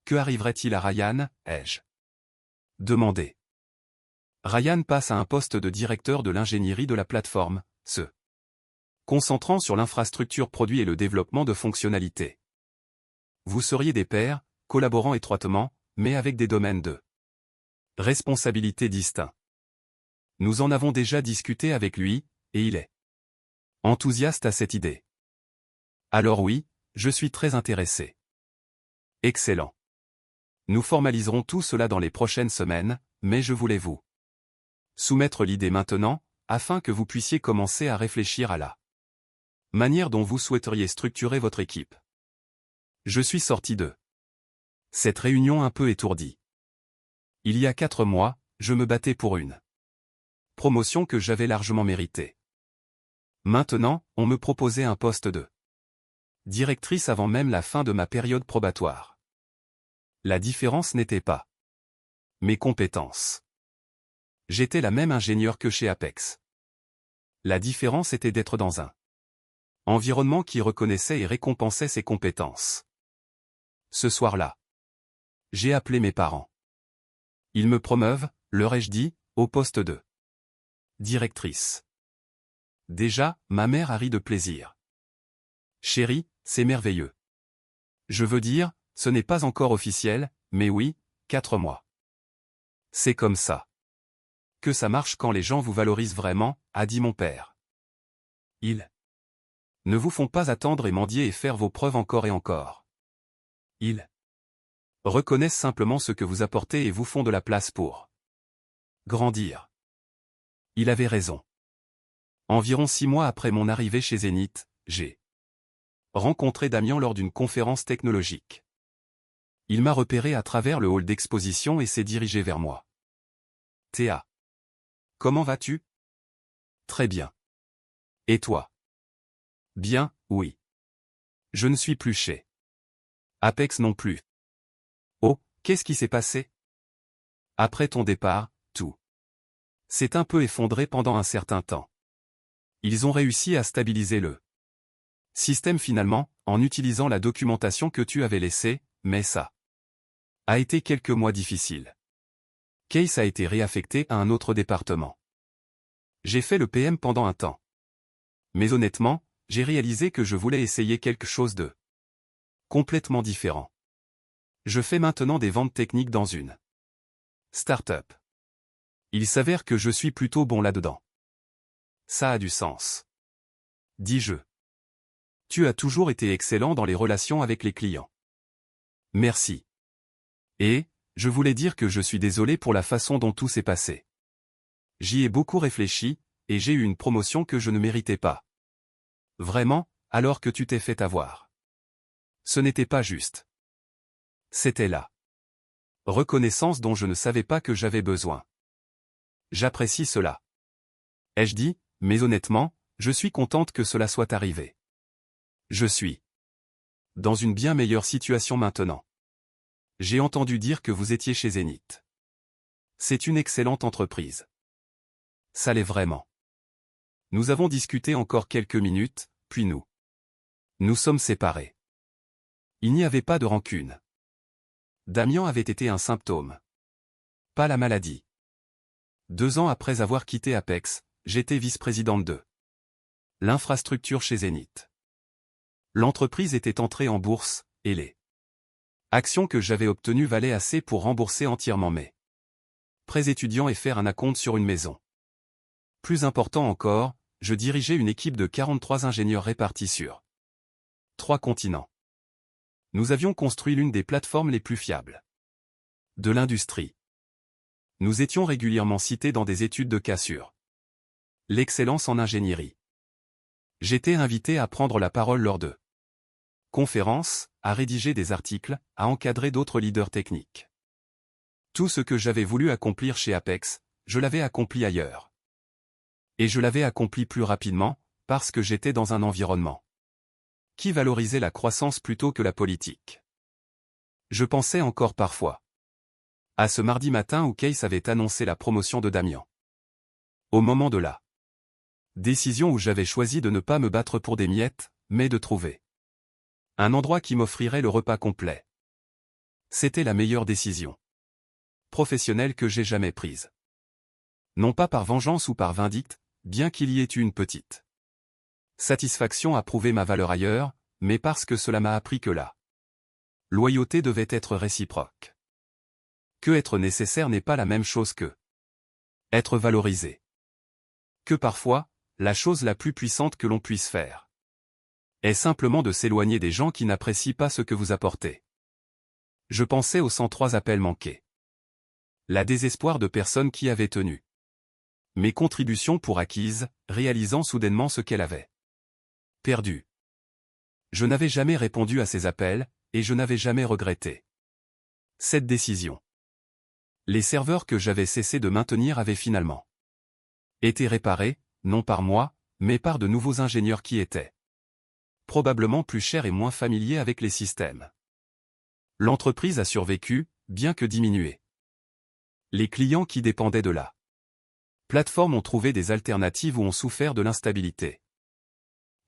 Que arriverait-il à Ryan, ai-je demandé. Ryan passe à un poste de directeur de l'ingénierie de la plateforme, se concentrant sur l'infrastructure produit et le développement de fonctionnalités. Vous seriez des pairs, collaborant étroitement, mais avec des domaines de responsabilité distincts. Nous en avons déjà discuté avec lui, et il est enthousiaste à cette idée. Alors oui, je suis très intéressé. Excellent. Nous formaliserons tout cela dans les prochaines semaines, mais je voulais vous soumettre l'idée maintenant, afin que vous puissiez commencer à réfléchir à la manière dont vous souhaiteriez structurer votre équipe. Je suis sorti de cette réunion un peu étourdi. Il y a 4 mois, je me battais pour une promotion que j'avais largement méritée. Maintenant, on me proposait un poste de directrice avant même la fin de ma période probatoire. La différence n'était pas mes compétences. J'étais la même ingénieur que chez Apex. La différence était d'être dans un environnement qui reconnaissait et récompensait ses compétences. Ce soir-là, j'ai appelé mes parents. Ils me promeuvent, leur ai-je dit, au poste de directrice. Déjà, ma mère a ri de plaisir. Chérie, c'est merveilleux. Je veux dire, ce n'est pas encore officiel, mais oui, 4 mois. C'est comme ça que ça marche quand les gens vous valorisent vraiment, a dit mon père. Ils ne vous font pas attendre et mendier et faire vos preuves encore et encore. Ils reconnaissent simplement ce que vous apportez et vous font de la place pour grandir. Il avait raison. Environ 6 mois après mon arrivée chez Zenith, j'ai rencontré Damien lors d'une conférence technologique. Il m'a repéré à travers le hall d'exposition et s'est dirigé vers moi. Théa. Comment vas-tu? Très bien. Et toi? Bien, oui. Je ne suis plus chez Apex non plus. Oh, qu'est-ce qui s'est passé? Après ton départ, tout s'est un peu effondré pendant un certain temps. Ils ont réussi à stabiliser le système finalement, en utilisant la documentation que tu avais laissée, mais ça a été quelques mois difficiles. Case a été réaffecté à un autre département. J'ai fait le PM pendant un temps. Mais honnêtement, j'ai réalisé que je voulais essayer quelque chose de complètement différent. Je fais maintenant des ventes techniques dans une start-up. Il s'avère que je suis plutôt bon là-dedans. Ça a du sens. Dis-je. Tu as toujours été excellent dans les relations avec les clients. Merci. Et, je voulais dire que je suis désolé pour la façon dont tout s'est passé. J'y ai beaucoup réfléchi, et j'ai eu une promotion que je ne méritais pas. Vraiment, alors que tu t'es fait avoir. Ce n'était pas juste. C'était la reconnaissance dont je ne savais pas que j'avais besoin. J'apprécie cela. Ai-je dit, mais honnêtement, je suis contente que cela soit arrivé. Je suis dans une bien meilleure situation maintenant. J'ai entendu dire que vous étiez chez Zenith. C'est une excellente entreprise. Ça l'est vraiment. Nous avons discuté encore quelques minutes, puis nous sommes séparés. Il n'y avait pas de rancune. Damien avait été un symptôme. Pas la maladie. 2 ans après avoir quitté Apex, j'étais vice-présidente de l'infrastructure chez Zenith. L'entreprise était entrée en bourse, et les actions que j'avais obtenues valaient assez pour rembourser entièrement mes prêts étudiants et faire un acompte sur une maison. Plus important encore, je dirigeais une équipe de 43 ingénieurs répartis sur 3 continents. Nous avions construit l'une des plateformes les plus fiables de l'industrie. Nous étions régulièrement cités dans des études de cas sur l'excellence en ingénierie. J'étais invité à prendre la parole lors de conférences, à rédiger des articles, à encadrer d'autres leaders techniques. Tout ce que j'avais voulu accomplir chez Apex, je l'avais accompli ailleurs. Et je l'avais accompli plus rapidement, parce que j'étais dans un environnement qui valorisait la croissance plutôt que la politique. Je pensais encore parfois à ce mardi matin où Case avait annoncé la promotion de Damian. Au moment de la décision où j'avais choisi de ne pas me battre pour des miettes, mais de trouver un endroit qui m'offrirait le repas complet. C'était la meilleure décision professionnelle que j'ai jamais prise. Non pas par vengeance ou par vindicte, bien qu'il y ait eu une petite satisfaction à prouver ma valeur ailleurs, mais parce que cela m'a appris que la loyauté devait être réciproque. Que être nécessaire n'est pas la même chose que être valorisé. Que parfois, la chose la plus puissante que l'on puisse faire est simplement de s'éloigner des gens qui n'apprécient pas ce que vous apportez. Je pensais aux 103 appels manqués. La désespoir de personnes qui avaient tenu mes contributions pour acquises, réalisant soudainement ce qu'elles avaient perdu. Je n'avais jamais répondu à ces appels, et je n'avais jamais regretté cette décision. Les serveurs que j'avais cessé de maintenir avaient finalement été réparés, non par moi, mais par de nouveaux ingénieurs qui étaient probablement plus chers et moins familiers avec les systèmes. L'entreprise a survécu, bien que diminuée. Les clients qui dépendaient de la plateforme ont trouvé des alternatives ou ont souffert de l'instabilité.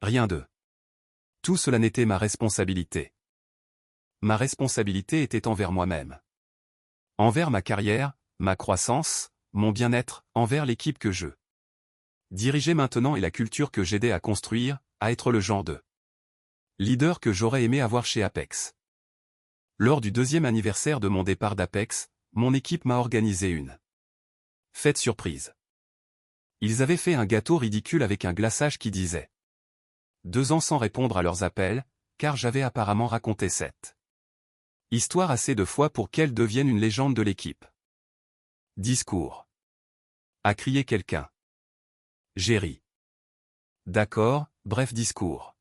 Rien de tout cela n'était ma responsabilité. Ma responsabilité était envers moi-même. Envers ma carrière, ma croissance, mon bien-être, envers l'équipe que je dirigeais maintenant et la culture que j'aidais à construire, à être le genre de leader que j'aurais aimé avoir chez Apex. Lors du 2e anniversaire de mon départ d'Apex, mon équipe m'a organisé une fête surprise. Ils avaient fait un gâteau ridicule avec un glaçage qui disait 2 ans sans répondre à leurs appels, car j'avais apparemment raconté cette histoire assez de fois pour qu'elle devienne une légende de l'équipe. Discours. A crié quelqu'un. J'ai ri. D'accord, bref discours.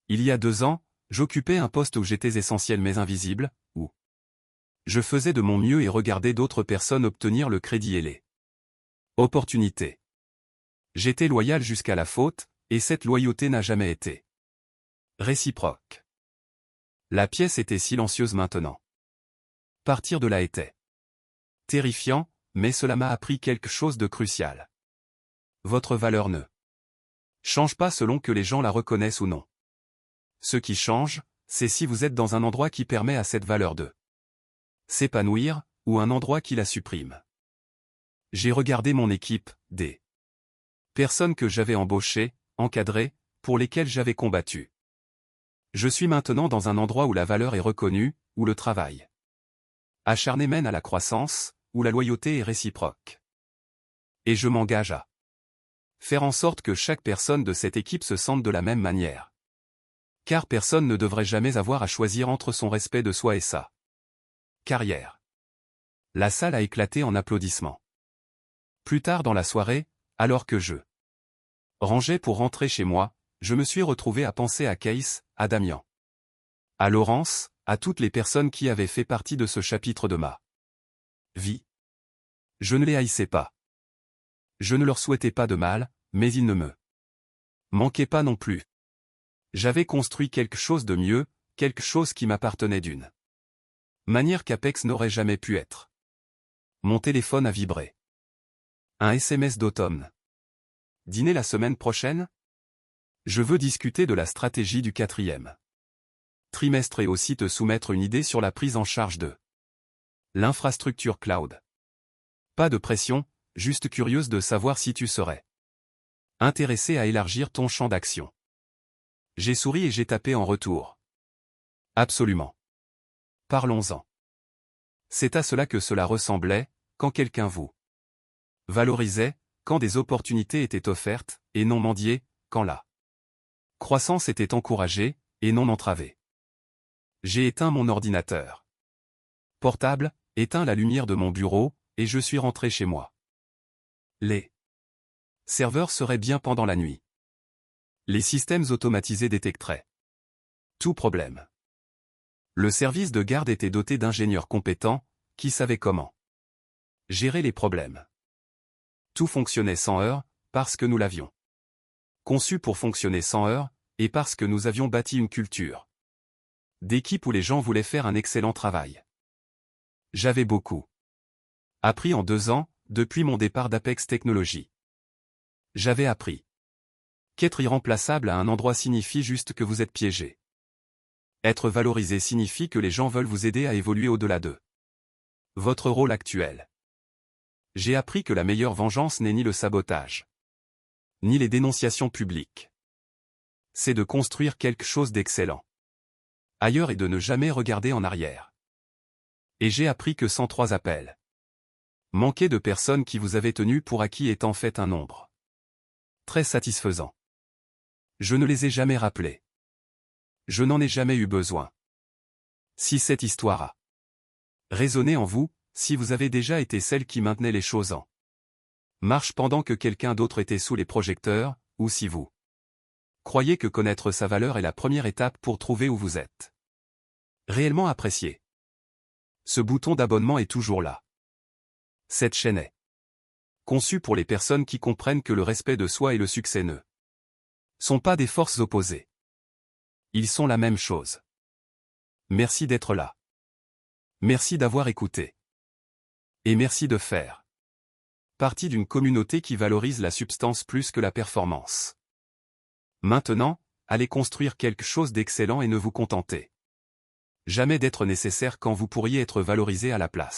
Il y a 2 ans, j'occupais un poste où j'étais essentiel mais invisible, où je faisais de mon mieux et regardais d'autres personnes obtenir le crédit et les opportunités. J'étais loyal jusqu'à la faute, et cette loyauté n'a jamais été réciproque. La pièce était silencieuse maintenant. Partir de là était terrifiant, mais cela m'a appris quelque chose de crucial. Votre valeur ne change pas selon que les gens la reconnaissent ou non. Ce qui change, c'est si vous êtes dans un endroit qui permet à cette valeur de s'épanouir, ou un endroit qui la supprime. J'ai regardé mon équipe, des personnes que j'avais embauchées, encadrées, pour lesquelles j'avais combattu. Je suis maintenant dans un endroit où la valeur est reconnue, où le travail acharné mène à la croissance, où la loyauté est réciproque. Et je m'engage à faire en sorte que chaque personne de cette équipe se sente de la même manière. Car personne ne devrait jamais avoir à choisir entre son respect de soi et sa carrière. La salle a éclaté en applaudissements. Plus tard dans la soirée, alors que je rangeais pour rentrer chez moi, je me suis retrouvé à penser à Case, à Damian, à Laurence, à toutes les personnes qui avaient fait partie de ce chapitre de ma vie. Je ne les haïssais pas. Je ne leur souhaitais pas de mal, mais ils ne me manquaient pas non plus. J'avais construit quelque chose de mieux, quelque chose qui m'appartenait d'une manière qu'Apex n'aurait jamais pu être. Mon téléphone a vibré. Un SMS d'automne. Dîner la semaine prochaine? Je veux discuter de la stratégie du 4e trimestre et aussi te soumettre une idée sur la prise en charge de l'infrastructure cloud. Pas de pression, juste curieuse de savoir si tu serais intéressé à élargir ton champ d'action. J'ai souri et j'ai tapé en retour. Absolument. Parlons-en. C'est à cela que cela ressemblait, quand quelqu'un vous valorisait, quand des opportunités étaient offertes, et non mendiées, quand la croissance était encouragée, et non entravée. J'ai éteint mon ordinateur portable, éteint la lumière de mon bureau, et je suis rentré chez moi. Les serveurs seraient bien pendant la nuit. Les systèmes automatisés détecteraient tout problème. Le service de garde était doté d'ingénieurs compétents, qui savaient comment gérer les problèmes. Tout fonctionnait sans heurts, parce que nous l'avions conçu pour fonctionner sans heurts, et parce que nous avions bâti une culture d'équipe où les gens voulaient faire un excellent travail. J'avais beaucoup appris en 2 ans, depuis mon départ d'Apex Technologies. J'avais appris qu'être irremplaçable à un endroit signifie juste que vous êtes piégé. Être valorisé signifie que les gens veulent vous aider à évoluer au-delà de votre rôle actuel. J'ai appris que la meilleure vengeance n'est ni le sabotage, ni les dénonciations publiques. C'est de construire quelque chose d'excellent ailleurs et de ne jamais regarder en arrière. Et j'ai appris que 103 appels manquaient de personnes qui vous avaient tenu pour acquis est en fait un nombre très satisfaisant. Je ne les ai jamais rappelés. Je n'en ai jamais eu besoin. Si cette histoire a résonné en vous, si vous avez déjà été celle qui maintenait les choses en marche pendant que quelqu'un d'autre était sous les projecteurs, ou si vous croyez que connaître sa valeur est la première étape pour trouver où vous êtes réellement apprécié. Ce bouton d'abonnement est toujours là. Cette chaîne est conçue pour les personnes qui comprennent que le respect de soi et le succès ne sont pas des forces opposées. Ils sont la même chose. Merci d'être là. Merci d'avoir écouté. Et merci de faire partie d'une communauté qui valorise la substance plus que la performance. Maintenant, allez construire quelque chose d'excellent et ne vous contentez jamais d'être nécessaire quand vous pourriez être valorisé à la place.